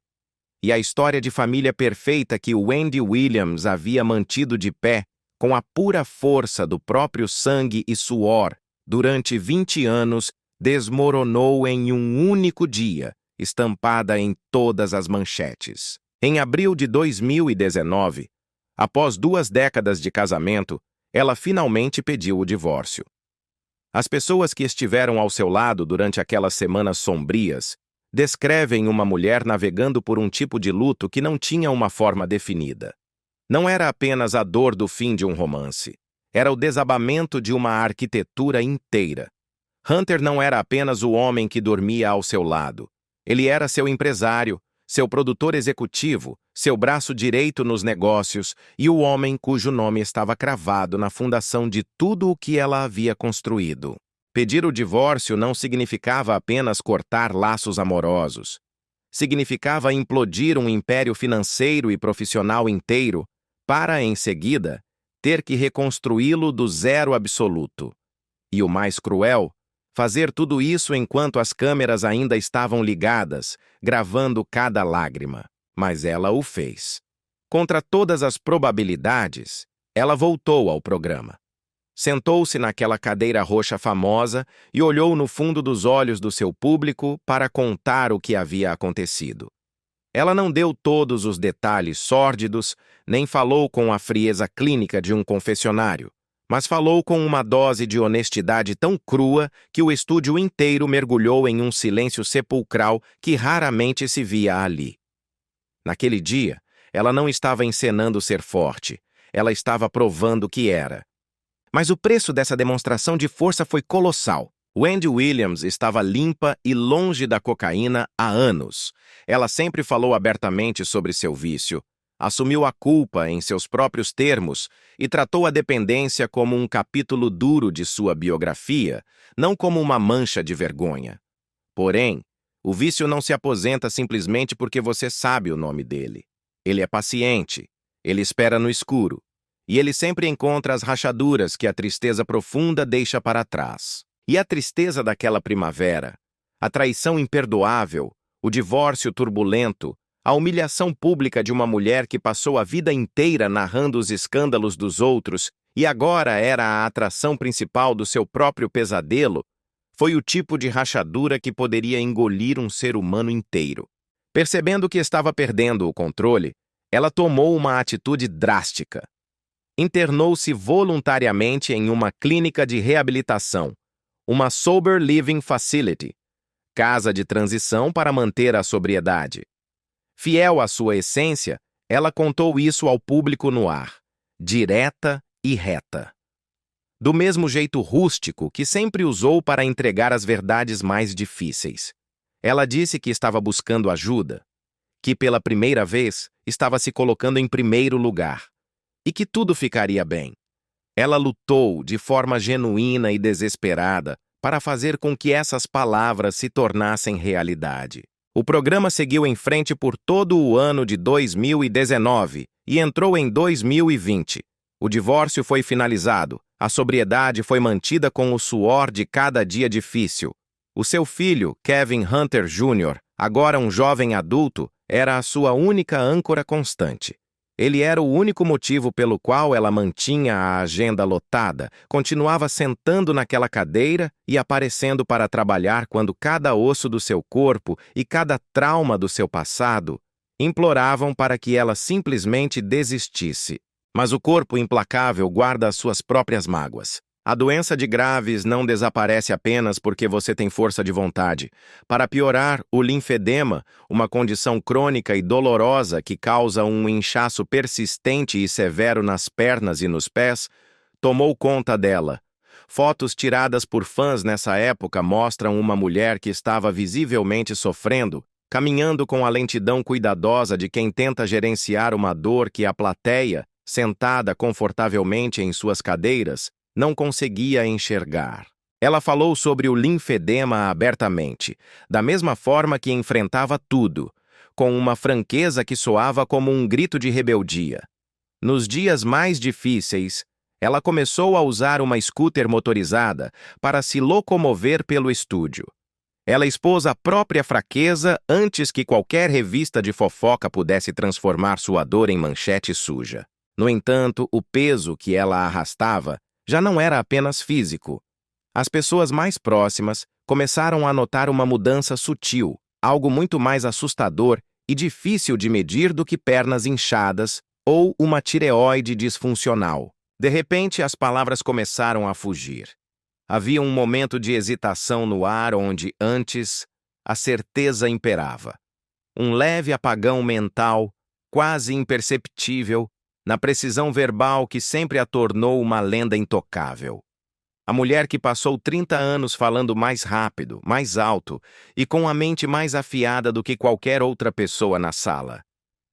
E a história de família perfeita que Wendy Williams havia mantido de pé, com a pura força do próprio sangue e suor, durante 20 anos, desmoronou em um único dia, estampada em todas as manchetes. Em abril de 2019, após 2 décadas de casamento, ela finalmente pediu o divórcio. As pessoas que estiveram ao seu lado durante aquelas semanas sombrias descrevem uma mulher navegando por um tipo de luto que não tinha uma forma definida. Não era apenas a dor do fim de um romance. Era o desabamento de uma arquitetura inteira. Hunter não era apenas o homem que dormia ao seu lado. Ele era seu empresário, seu produtor executivo, seu braço direito nos negócios e o homem cujo nome estava cravado na fundação de tudo o que ela havia construído. Pedir o divórcio não significava apenas cortar laços amorosos. Significava implodir um império financeiro e profissional inteiro para, em seguida, ter que reconstruí-lo do zero absoluto. E o mais cruel, fazer tudo isso enquanto as câmeras ainda estavam ligadas, gravando cada lágrima. Mas ela o fez. Contra todas as probabilidades, ela voltou ao programa. Sentou-se naquela cadeira roxa famosa e olhou no fundo dos olhos do seu público para contar o que havia acontecido. Ela não deu todos os detalhes sórdidos, nem falou com a frieza clínica de um confessionário, mas falou com uma dose de honestidade tão crua que o estúdio inteiro mergulhou em um silêncio sepulcral que raramente se via ali. Naquele dia, ela não estava encenando ser forte, ela estava provando que era. Mas o preço dessa demonstração de força foi colossal. Wendy Williams estava limpa e longe da cocaína há anos. Ela sempre falou abertamente sobre seu vício, assumiu a culpa em seus próprios termos e tratou a dependência como um capítulo duro de sua biografia, não como uma mancha de vergonha. Porém, o vício não se aposenta simplesmente porque você sabe o nome dele. Ele é paciente, ele espera no escuro, e ele sempre encontra as rachaduras que a tristeza profunda deixa para trás. E a tristeza daquela primavera, a traição imperdoável, o divórcio turbulento, a humilhação pública de uma mulher que passou a vida inteira narrando os escândalos dos outros e agora era a atração principal do seu próprio pesadelo, foi o tipo de rachadura que poderia engolir um ser humano inteiro. Percebendo que estava perdendo o controle, ela tomou uma atitude drástica. Internou-se voluntariamente em uma clínica de reabilitação, uma Sober Living Facility, casa de transição para manter a sobriedade. Fiel à sua essência, ela contou isso ao público no ar, direta e reta. Do mesmo jeito rústico que sempre usou para entregar as verdades mais difíceis. Ela disse que estava buscando ajuda, que pela primeira vez estava se colocando em primeiro lugar, e que tudo ficaria bem. Ela lutou de forma genuína e desesperada para fazer com que essas palavras se tornassem realidade. O programa seguiu em frente por todo o ano de 2019 e entrou em 2020. O divórcio foi finalizado, a sobriedade foi mantida com o suor de cada dia difícil. O seu filho, Kevin Hunter Jr., agora um jovem adulto, era a sua única âncora constante. Ele era o único motivo pelo qual ela mantinha a agenda lotada, continuava sentando naquela cadeira e aparecendo para trabalhar quando cada osso do seu corpo e cada trauma do seu passado imploravam para que ela simplesmente desistisse. Mas o corpo implacável guarda as suas próprias mágoas. A doença de Graves não desaparece apenas porque você tem força de vontade. Para piorar, o linfedema, uma condição crônica e dolorosa que causa um inchaço persistente e severo nas pernas e nos pés, tomou conta dela. Fotos tiradas por fãs nessa época mostram uma mulher que estava visivelmente sofrendo, caminhando com a lentidão cuidadosa de quem tenta gerenciar uma dor que a plateia, sentada confortavelmente em suas cadeiras, não conseguia enxergar. Ela falou sobre o linfedema abertamente, da mesma forma que enfrentava tudo, com uma franqueza que soava como um grito de rebeldia. Nos dias mais difíceis, ela começou a usar uma scooter motorizada para se locomover pelo estúdio. Ela expôs a própria fraqueza antes que qualquer revista de fofoca pudesse transformar sua dor em manchete suja. No entanto, o peso que ela arrastava já não era apenas físico. As pessoas mais próximas começaram a notar uma mudança sutil, algo muito mais assustador e difícil de medir do que pernas inchadas ou uma tireoide disfuncional. De repente, as palavras começaram a fugir. Havia um momento de hesitação no ar onde, antes, a certeza imperava. Um leve apagão mental, quase imperceptível, na precisão verbal que sempre a tornou uma lenda intocável. A mulher que passou 30 anos falando mais rápido, mais alto e com a mente mais afiada do que qualquer outra pessoa na sala.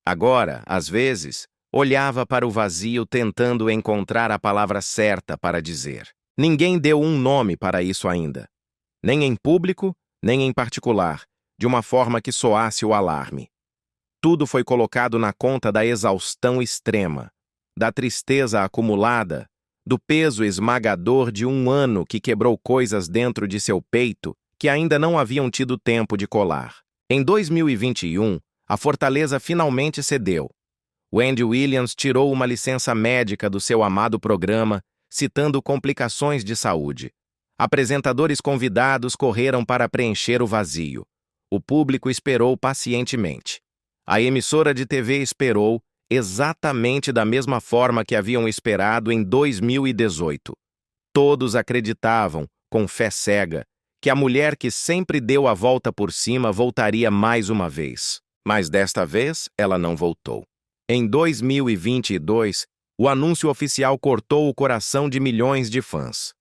Agora, às vezes, olhava para o vazio tentando encontrar a palavra certa para dizer. Ninguém deu um nome para isso ainda. Nem em público, nem em particular, de uma forma que soasse o alarme. Tudo foi colocado na conta da exaustão extrema, da tristeza acumulada, do peso esmagador de um ano que quebrou coisas dentro de seu peito que ainda não haviam tido tempo de colar. Em 2021, a fortaleza finalmente cedeu. Wendy Williams tirou uma licença médica do seu amado programa, citando complicações de saúde. Apresentadores convidados correram para preencher o vazio. O público esperou pacientemente. A emissora de TV esperou exatamente da mesma forma que haviam esperado em 2018. Todos acreditavam, com fé cega, que a mulher que sempre deu a volta por cima voltaria mais uma vez. Mas desta vez, ela não voltou. Em 2022, o anúncio oficial cortou o coração de milhões de fãs.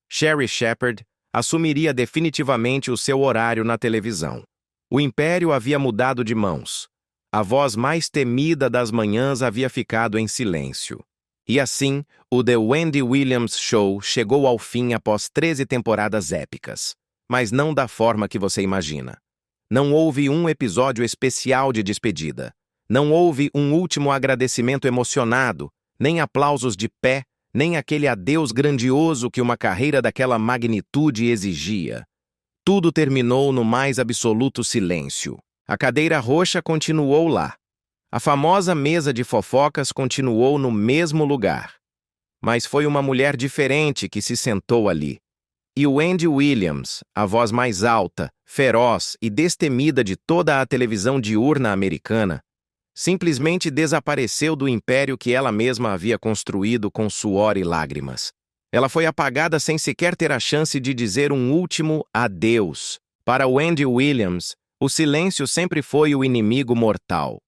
Sherri Shepherd assumiria definitivamente o seu horário na televisão. O império havia mudado de mãos. A voz mais temida das manhãs havia ficado em silêncio. E assim, o The Wendy Williams Show chegou ao fim após 13 temporadas épicas. Mas não da forma que você imagina. Não houve um episódio especial de despedida. Não houve um último agradecimento emocionado, nem aplausos de pé, nem aquele adeus grandioso que uma carreira daquela magnitude exigia. Tudo terminou no mais absoluto silêncio. A cadeira roxa continuou lá. A famosa mesa de fofocas continuou no mesmo lugar. Mas foi uma mulher diferente que se sentou ali. E Wendy Williams, a voz mais alta, feroz e destemida de toda a televisão diurna americana, simplesmente desapareceu do império que ela mesma havia construído com suor e lágrimas. Ela foi apagada sem sequer ter a chance de dizer um último adeus. Para Wendy Williams, o silêncio sempre foi o inimigo mortal.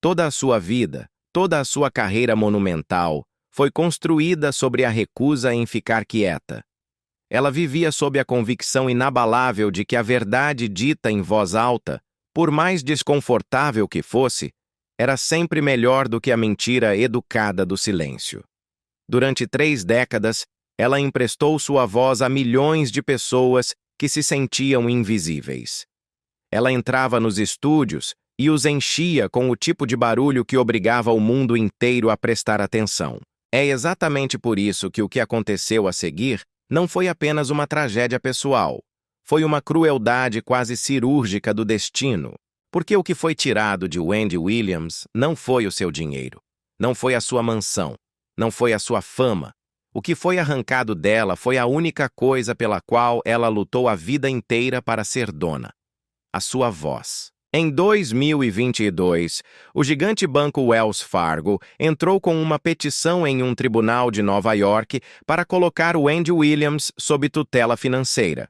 Toda a sua vida, toda a sua carreira monumental, foi construída sobre a recusa em ficar quieta. Ela vivia sob a convicção inabalável de que a verdade dita em voz alta, por mais desconfortável que fosse, era sempre melhor do que a mentira educada do silêncio. Durante 3 décadas, ela emprestou sua voz a milhões de pessoas que se sentiam invisíveis. Ela entrava nos estúdios e os enchia com o tipo de barulho que obrigava o mundo inteiro a prestar atenção. É exatamente por isso que o que aconteceu a seguir não foi apenas uma tragédia pessoal. Foi uma crueldade quase cirúrgica do destino. Porque o que foi tirado de Wendy Williams não foi o seu dinheiro, não foi a sua mansão, não foi a sua fama. O que foi arrancado dela foi a única coisa pela qual ela lutou a vida inteira para ser dona: a sua voz. Em 2022, o gigante banco Wells Fargo entrou com uma petição em um tribunal de Nova York para colocar Wendy Williams sob tutela financeira.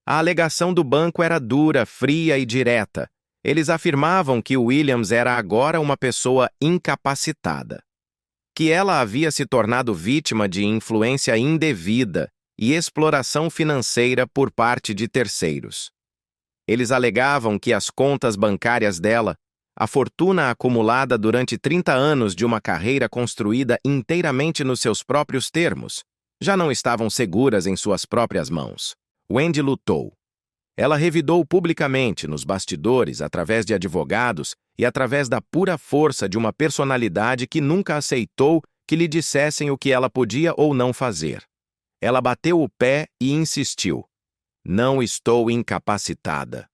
A alegação do banco era dura, fria e direta. Eles afirmavam que Williams era agora uma pessoa incapacitada, que ela havia se tornado vítima de influência indevida e exploração financeira por parte de terceiros. Eles alegavam que as contas bancárias dela, a fortuna acumulada durante 30 anos de uma carreira construída inteiramente nos seus próprios termos, já não estavam seguras em suas próprias mãos. Wendy lutou. Ela revidou publicamente nos bastidores, através de advogados e através da pura força de uma personalidade que nunca aceitou que lhe dissessem o que ela podia ou não fazer. Ela bateu o pé e insistiu: "Não estou incapacitada."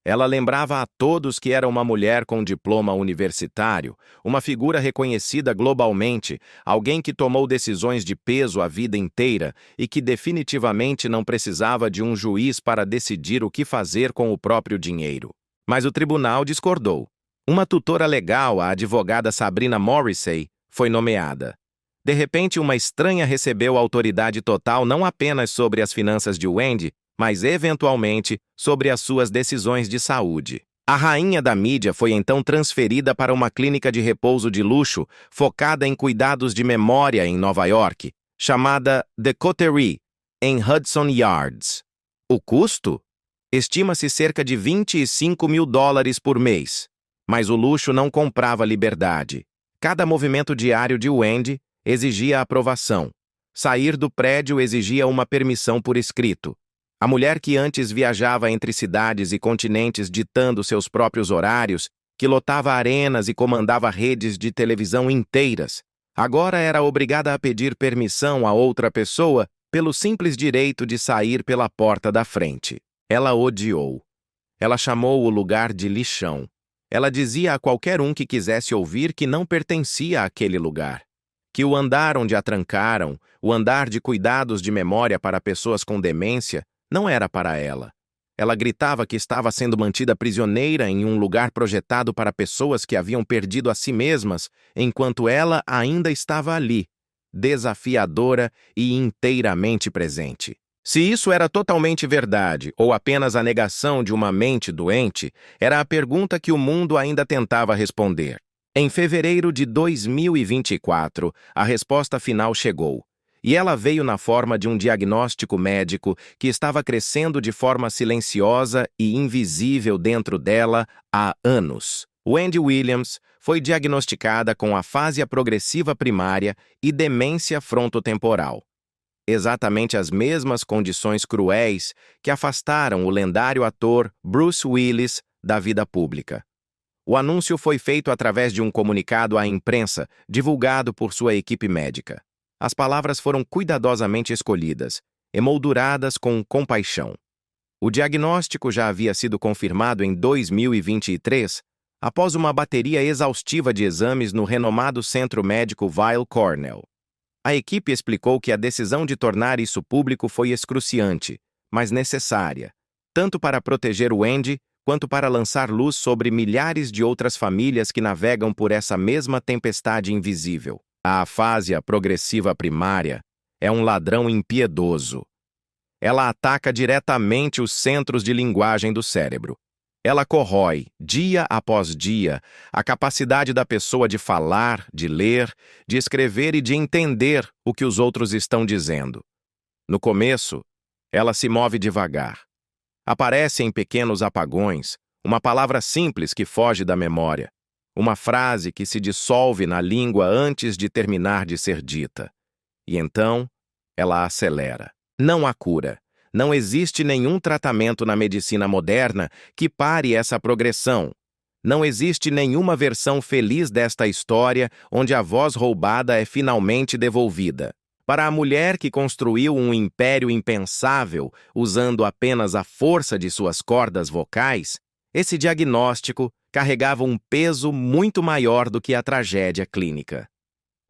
Ela lembrava a todos que era uma mulher com diploma universitário, uma figura reconhecida globalmente, alguém que tomou decisões de peso a vida inteira e que definitivamente não precisava de um juiz para decidir o que fazer com o próprio dinheiro. Mas o tribunal discordou. Uma tutora legal, a advogada Sabrina Morrissey, foi nomeada. De repente, uma estranha recebeu autoridade total não apenas sobre as finanças de Wendy, mas, eventualmente, sobre as suas decisões de saúde. A rainha da mídia foi então transferida para uma clínica de repouso de luxo focada em cuidados de memória em Nova York, chamada The Coterie, em Hudson Yards. O custo? Estima-se cerca de $25 mil por mês. Mas o luxo não comprava liberdade. Cada movimento diário de Wendy exigia aprovação. Sair do prédio exigia uma permissão por escrito. A mulher que antes viajava entre cidades e continentes ditando seus próprios horários, que lotava arenas e comandava redes de televisão inteiras, agora era obrigada a pedir permissão a outra pessoa pelo simples direito de sair pela porta da frente. Ela odiou. Ela chamou o lugar de lixão. Ela dizia a qualquer um que quisesse ouvir que não pertencia àquele lugar. Que o andar onde a trancaram, o andar de cuidados de memória para pessoas com demência, não era para ela. Ela gritava que estava sendo mantida prisioneira em um lugar projetado para pessoas que haviam perdido a si mesmas, enquanto ela ainda estava ali, desafiadora e inteiramente presente. Se isso era totalmente verdade ou apenas a negação de uma mente doente, era a pergunta que o mundo ainda tentava responder. Em fevereiro de 2024, a resposta final chegou. E ela veio na forma de um diagnóstico médico que estava crescendo de forma silenciosa e invisível dentro dela há anos. Wendy Williams foi diagnosticada com afasia progressiva primária e demência frontotemporal. Exatamente as mesmas condições cruéis que afastaram o lendário ator Bruce Willis da vida pública. O anúncio foi feito através de um comunicado à imprensa, divulgado por sua equipe médica. As palavras foram cuidadosamente escolhidas, emolduradas com compaixão. O diagnóstico já havia sido confirmado em 2023, após uma bateria exaustiva de exames no renomado centro médico Weill Cornell. A equipe explicou que a decisão de tornar isso público foi excruciante, mas necessária, tanto para proteger Wendy quanto para lançar luz sobre milhares de outras famílias que navegam por essa mesma tempestade invisível. A afasia progressiva primária é um ladrão impiedoso. Ela ataca diretamente os centros de linguagem do cérebro. Ela corrói, dia após dia, a capacidade da pessoa de falar, de ler, de escrever e de entender o que os outros estão dizendo. No começo, ela se move devagar. Aparece em pequenos apagões, uma palavra simples que foge da memória. Uma frase que se dissolve na língua antes de terminar de ser dita. E então, ela acelera. Não há cura. Não existe nenhum tratamento na medicina moderna que pare essa progressão. Não existe nenhuma versão feliz desta história onde a voz roubada é finalmente devolvida. Para a mulher que construiu um império impensável usando apenas a força de suas cordas vocais, esse diagnóstico carregava um peso muito maior do que a tragédia clínica.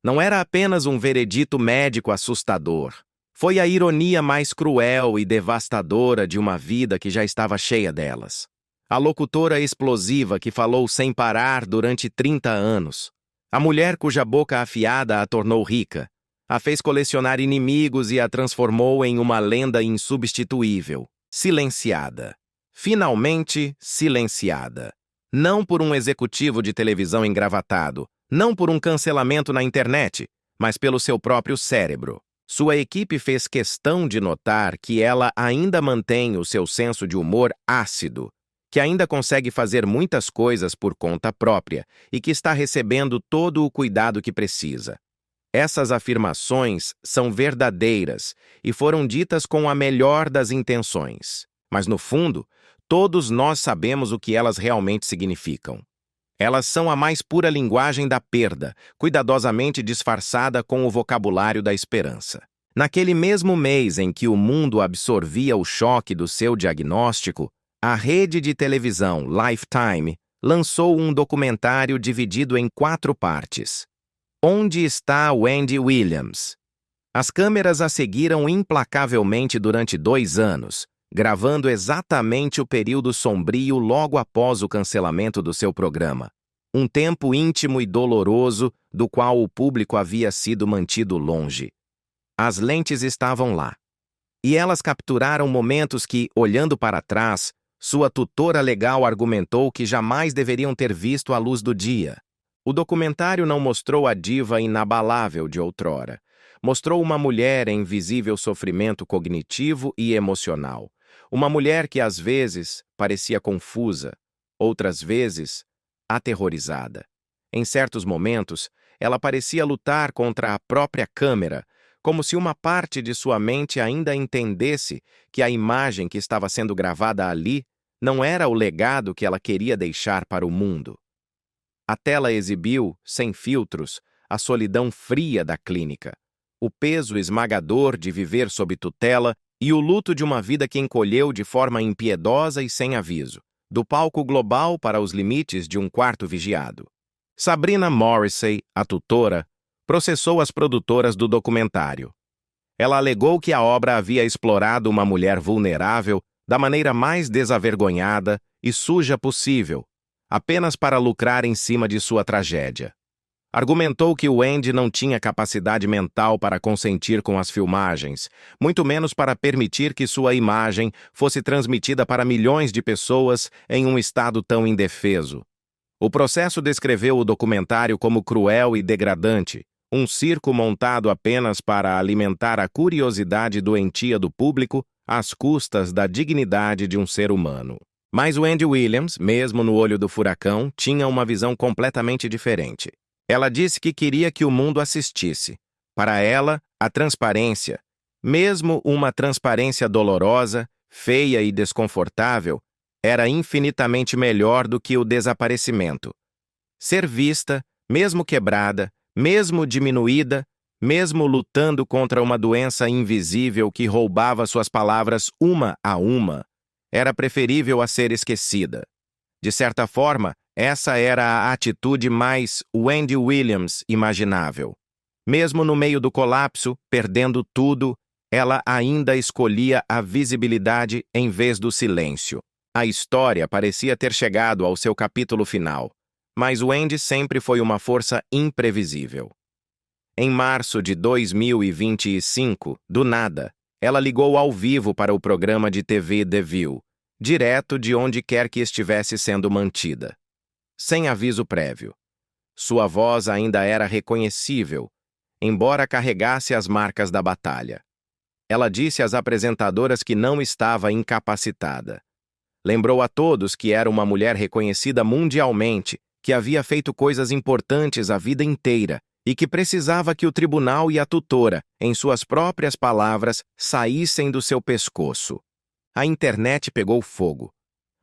Não era apenas um veredito médico assustador. Foi a ironia mais cruel e devastadora de uma vida que já estava cheia delas. A locutora explosiva que falou sem parar durante 30 anos. A mulher cuja boca afiada a tornou rica. A fez colecionar inimigos e a transformou em uma lenda insubstituível. Silenciada. Finalmente silenciada. Não por um executivo de televisão engravatado, não por um cancelamento na internet, mas pelo seu próprio cérebro. Sua equipe fez questão de notar que ela ainda mantém o seu senso de humor ácido, que ainda consegue fazer muitas coisas por conta própria e que está recebendo todo o cuidado que precisa. Essas afirmações são verdadeiras e foram ditas com a melhor das intenções. Mas, no fundo, todos nós sabemos o que elas realmente significam. Elas são a mais pura linguagem da perda, cuidadosamente disfarçada com o vocabulário da esperança. Naquele mesmo mês em que o mundo absorvia o choque do seu diagnóstico, a rede de televisão Lifetime lançou um documentário dividido em 4 partes. Onde está Wendy Williams? As câmeras a seguiram implacavelmente durante 2 anos, gravando exatamente o período sombrio logo após o cancelamento do seu programa. Um tempo íntimo e doloroso do qual o público havia sido mantido longe. As lentes estavam lá. E elas capturaram momentos que, olhando para trás, sua tutora legal argumentou que jamais deveriam ter visto a luz do dia. O documentário não mostrou a diva inabalável de outrora. Mostrou uma mulher em visível sofrimento cognitivo e emocional. Uma mulher que às vezes parecia confusa, outras vezes aterrorizada. Em certos momentos, ela parecia lutar contra a própria câmera, como se uma parte de sua mente ainda entendesse que a imagem que estava sendo gravada ali não era o legado que ela queria deixar para o mundo. A tela exibiu, sem filtros, a solidão fria da clínica, o peso esmagador de viver sob tutela e o luto de uma vida que encolheu de forma impiedosa e sem aviso, do palco global para os limites de um quarto vigiado. Sabrina Morrissey, a tutora, processou as produtoras do documentário. Ela alegou que a obra havia explorado uma mulher vulnerável da maneira mais desavergonhada e suja possível, apenas para lucrar em cima de sua tragédia. Argumentou que Wendy não tinha capacidade mental para consentir com as filmagens, muito menos para permitir que sua imagem fosse transmitida para milhões de pessoas em um estado tão indefeso. O processo descreveu o documentário como cruel e degradante, um circo montado apenas para alimentar a curiosidade doentia do público às custas da dignidade de um ser humano. Mas Wendy Williams, mesmo no olho do furacão, tinha uma visão completamente diferente. Ela disse que queria que o mundo assistisse. Para ela, a transparência, mesmo uma transparência dolorosa, feia e desconfortável, era infinitamente melhor do que o desaparecimento. Ser vista, mesmo quebrada, mesmo diminuída, mesmo lutando contra uma doença invisível que roubava suas palavras uma a uma, era preferível a ser esquecida. De certa forma, essa era a atitude mais Wendy Williams imaginável. Mesmo no meio do colapso, perdendo tudo, ela ainda escolhia a visibilidade em vez do silêncio. A história parecia ter chegado ao seu capítulo final, mas Wendy sempre foi uma força imprevisível. Em março de 2025, do nada, ela ligou ao vivo para o programa de TV The View, direto de onde quer que estivesse sendo mantida. Sem aviso prévio. Sua voz ainda era reconhecível, embora carregasse as marcas da batalha. Ela disse às apresentadoras que não estava incapacitada. Lembrou a todos que era uma mulher reconhecida mundialmente que havia feito coisas importantes a vida inteira e que precisava que o tribunal e a tutora, em suas próprias palavras, saíssem do seu pescoço. A internet pegou fogo.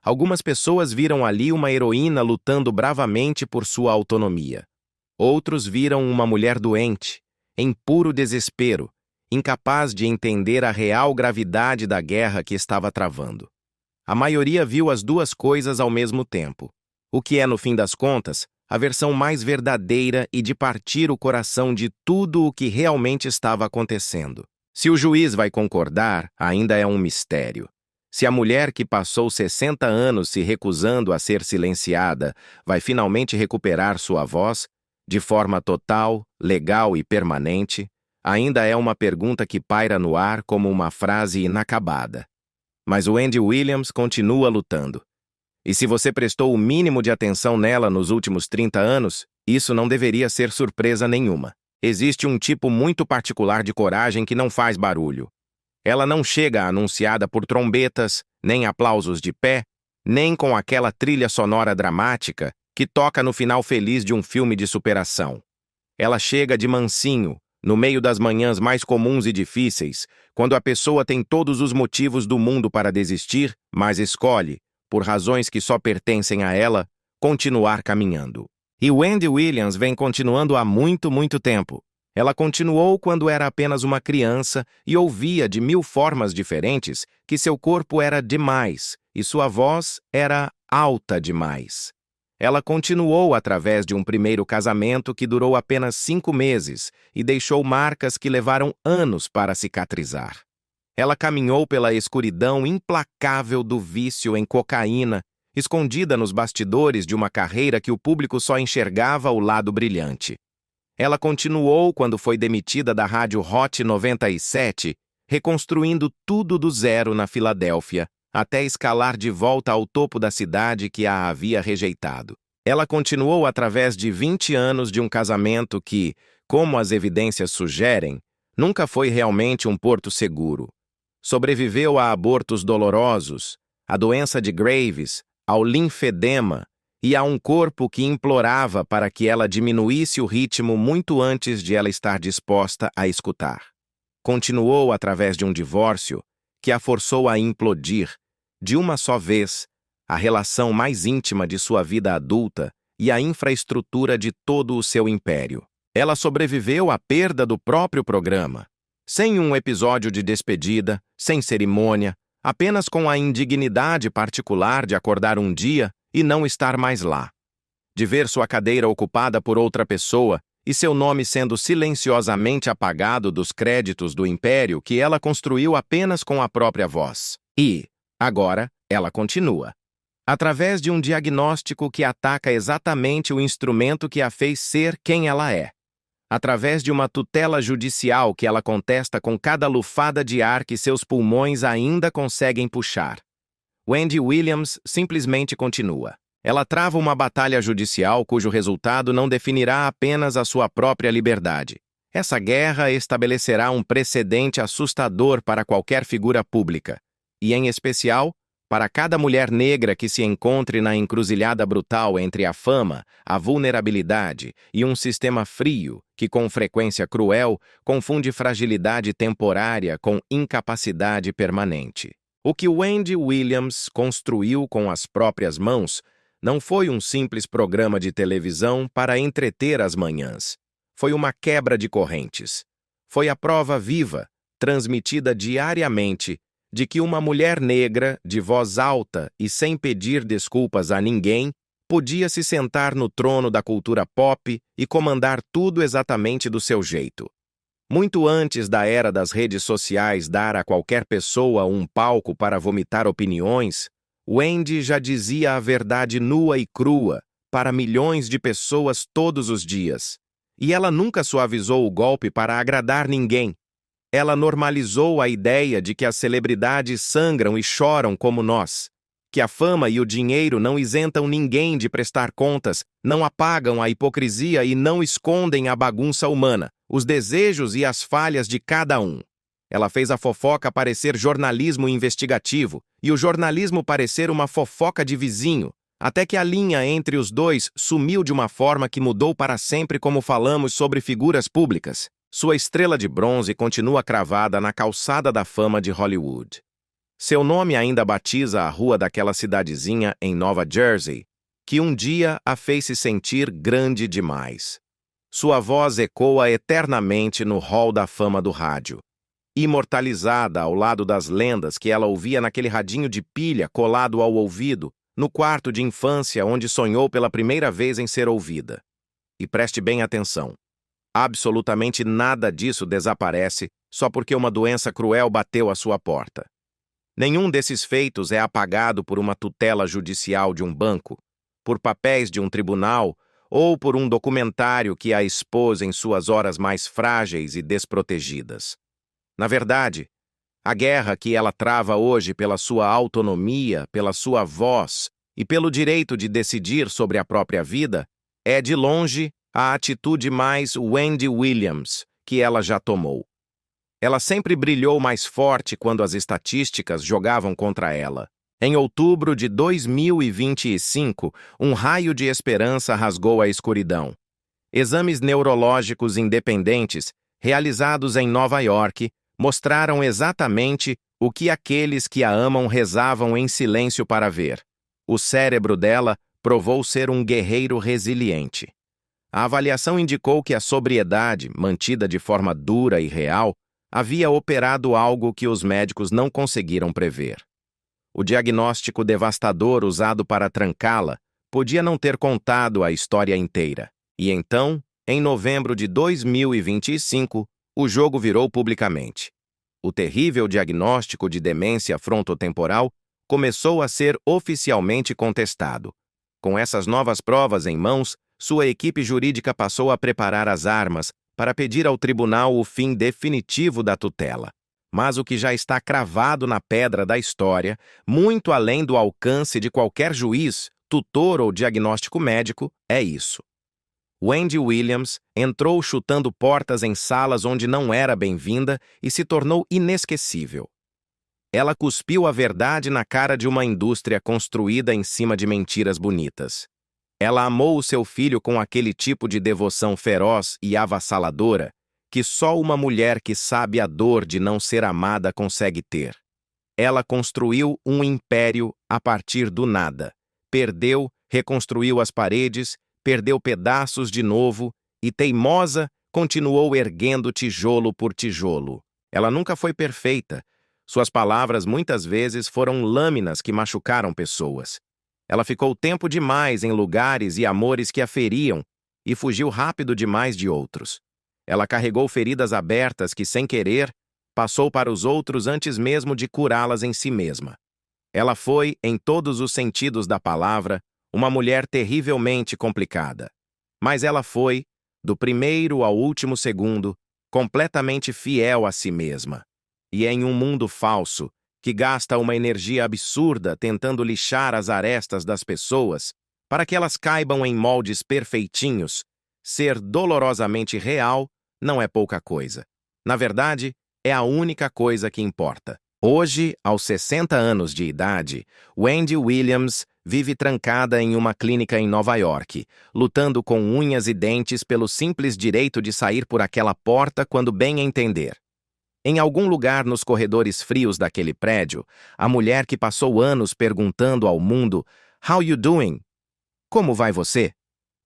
Algumas pessoas viram ali uma heroína lutando bravamente por sua autonomia. Outros viram uma mulher doente, em puro desespero, incapaz de entender a real gravidade da guerra que estava travando. A maioria viu as duas coisas ao mesmo tempo, o que é, no fim das contas, a versão mais verdadeira e de partir o coração de tudo o que realmente estava acontecendo. Se o juiz vai concordar, ainda é um mistério. Se a mulher que passou 60 anos se recusando a ser silenciada vai finalmente recuperar sua voz, de forma total, legal e permanente, ainda é uma pergunta que paira no ar como uma frase inacabada. Mas o Wendy Williams continua lutando. E se você prestou o mínimo de atenção nela nos últimos 30 anos, isso não deveria ser surpresa nenhuma. Existe um tipo muito particular de coragem que não faz barulho. Ela não chega anunciada por trombetas, nem aplausos de pé, nem com aquela trilha sonora dramática que toca no final feliz de um filme de superação. Ela chega de mansinho, no meio das manhãs mais comuns e difíceis, quando a pessoa tem todos os motivos do mundo para desistir, mas escolhe, por razões que só pertencem a ela, continuar caminhando. E Wendy Williams vem continuando há muito, muito tempo. Ela continuou quando era apenas uma criança e ouvia de 1000 formas diferentes que seu corpo era demais e sua voz era alta demais. Ela continuou através de um primeiro casamento que durou apenas 5 meses e deixou marcas que levaram anos para cicatrizar. Ela caminhou pela escuridão implacável do vício em cocaína, escondida nos bastidores de uma carreira que o público só enxergava o lado brilhante. Ela continuou quando foi demitida da rádio Hot 97, reconstruindo tudo do zero na Filadélfia, até escalar de volta ao topo da cidade que a havia rejeitado. Ela continuou através de 20 anos de um casamento que, como as evidências sugerem, nunca foi realmente um porto seguro. Sobreviveu a abortos dolorosos, à doença de Graves, ao linfedema e a um corpo que implorava para que ela diminuísse o ritmo muito antes de ela estar disposta a escutar. Continuou através de um divórcio que a forçou a implodir, de uma só vez, a relação mais íntima de sua vida adulta e a infraestrutura de todo o seu império. Ela sobreviveu à perda do próprio programa, sem um episódio de despedida, sem cerimônia, apenas com a indignidade particular de acordar um dia e não estar mais lá. De ver sua cadeira ocupada por outra pessoa e seu nome sendo silenciosamente apagado dos créditos do império que ela construiu apenas com a própria voz. E, agora, ela continua. Através de um diagnóstico que ataca exatamente o instrumento que a fez ser quem ela é. Através de uma tutela judicial que ela contesta com cada lufada de ar que seus pulmões ainda conseguem puxar. Wendy Williams simplesmente continua. Ela trava uma batalha judicial cujo resultado não definirá apenas a sua própria liberdade. Essa guerra estabelecerá um precedente assustador para qualquer figura pública, e, em especial, para cada mulher negra que se encontre na encruzilhada brutal entre a fama, a vulnerabilidade e um sistema frio que, com frequência cruel, confunde fragilidade temporária com incapacidade permanente. O que Wendy Williams construiu com as próprias mãos não foi um simples programa de televisão para entreter as manhãs. Foi uma quebra de correntes. Foi a prova viva, transmitida diariamente, de que uma mulher negra, de voz alta e sem pedir desculpas a ninguém, podia se sentar no trono da cultura pop e comandar tudo exatamente do seu jeito. Muito antes da era das redes sociais dar a qualquer pessoa um palco para vomitar opiniões, Wendy já dizia a verdade nua e crua para milhões de pessoas todos os dias. E ela nunca suavizou o golpe para agradar ninguém. Ela normalizou a ideia de que as celebridades sangram e choram como nós, que a fama e o dinheiro não isentam ninguém de prestar contas, não apagam a hipocrisia e não escondem a bagunça humana, os desejos e as falhas de cada um. Ela fez a fofoca parecer jornalismo investigativo e o jornalismo parecer uma fofoca de vizinho, Até que a linha entre os dois sumiu de uma forma que mudou para sempre como falamos sobre figuras públicas. Sua estrela de bronze continua cravada na calçada da fama de Hollywood. Seu nome ainda batiza a rua daquela cidadezinha em Nova Jersey, que um dia a fez se sentir grande demais. Sua voz ecoa eternamente no hall da fama do rádio, imortalizada ao lado das lendas que ela ouvia naquele radinho de pilha colado ao ouvido, no quarto de infância onde sonhou pela primeira vez em ser ouvida. E preste bem atenção. Absolutamente nada disso desaparece só porque uma doença cruel bateu à sua porta. Nenhum desses feitos é apagado por uma tutela judicial de um banco, por papéis de um tribunal ou por um documentário que a expôs em suas horas mais frágeis e desprotegidas. Na verdade, a guerra que ela trava hoje pela sua autonomia, pela sua voz e pelo direito de decidir sobre a própria vida é, de longe, a atitude mais Wendy Williams que ela já tomou. Ela sempre brilhou mais forte quando as estatísticas jogavam contra ela. Em outubro de 2025, um raio de esperança rasgou a escuridão. Exames neurológicos independentes, realizados em Nova York, mostraram exatamente o que aqueles que a amam rezavam em silêncio para ver. O cérebro dela provou ser um guerreiro resiliente. A avaliação indicou que a sobriedade, mantida de forma dura e real, havia operado algo que os médicos não conseguiram prever. O diagnóstico devastador usado para trancá-la podia não ter contado a história inteira. E então, em novembro de 2025, o jogo virou publicamente. O terrível diagnóstico de demência frontotemporal começou a ser oficialmente contestado. Com essas novas provas em mãos, sua equipe jurídica passou a preparar as armas para pedir ao tribunal o fim definitivo da tutela. Mas o que já está cravado na pedra da história, muito além do alcance de qualquer juiz, tutor ou diagnóstico médico, é isso. Wendy Williams entrou chutando portas em salas onde não era bem-vinda e se tornou inesquecível. Ela cuspiu a verdade na cara de uma indústria construída em cima de mentiras bonitas. Ela amou o seu filho com aquele tipo de devoção feroz e avassaladora que só uma mulher que sabe a dor de não ser amada consegue ter. Ela construiu um império a partir do nada. Perdeu, reconstruiu as paredes, perdeu pedaços de novo e, teimosa, continuou erguendo tijolo por tijolo. Ela nunca foi perfeita. Suas palavras muitas vezes foram lâminas que machucaram pessoas. Ela ficou tempo demais em lugares e amores que a feriam e fugiu rápido demais de outros. Ela carregou feridas abertas que, sem querer, passou para os outros antes mesmo de curá-las em si mesma. Ela foi, em todos os sentidos da palavra, uma mulher terrivelmente complicada. Mas ela foi, do primeiro ao último segundo, completamente fiel a si mesma. E em um mundo falso, que gasta uma energia absurda tentando lixar as arestas das pessoas para que elas caibam em moldes perfeitinhos, ser dolorosamente real não é pouca coisa. Na verdade, é a única coisa que importa. Hoje, aos 60 anos de idade, Wendy Williams vive trancada em uma clínica em Nova York, lutando com unhas e dentes pelo simples direito de sair por aquela porta quando bem entender. Em algum lugar nos corredores frios daquele prédio, a mulher que passou anos perguntando ao mundo "How you doing?" Como vai você?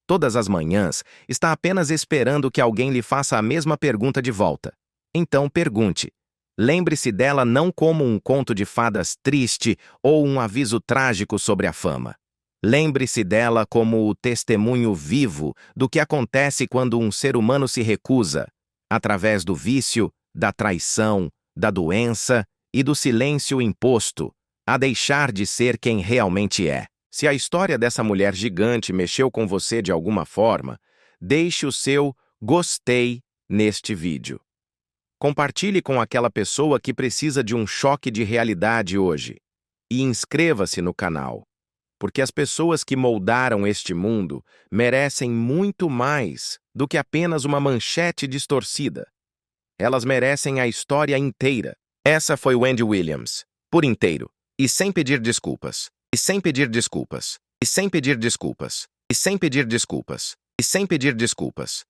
Todas as manhãs, está apenas esperando que alguém lhe faça a mesma pergunta de volta. Então pergunte. Lembre-se dela não como um conto de fadas triste ou um aviso trágico sobre a fama. Lembre-se dela como o testemunho vivo do que acontece quando um ser humano se recusa, através do vício, da traição, da doença e do silêncio imposto, a deixar de ser quem realmente é. Se a história dessa mulher gigante mexeu com você de alguma forma, deixe o seu gostei neste vídeo. Compartilhe com aquela pessoa que precisa de um choque de realidade hoje. E inscreva-se no canal, porque as pessoas que moldaram este mundo merecem muito mais do que apenas uma manchete distorcida. Elas merecem a história inteira. Essa foi Wendy Williams, por inteiro, e sem pedir desculpas. E sem pedir desculpas. E sem pedir desculpas. E sem pedir desculpas.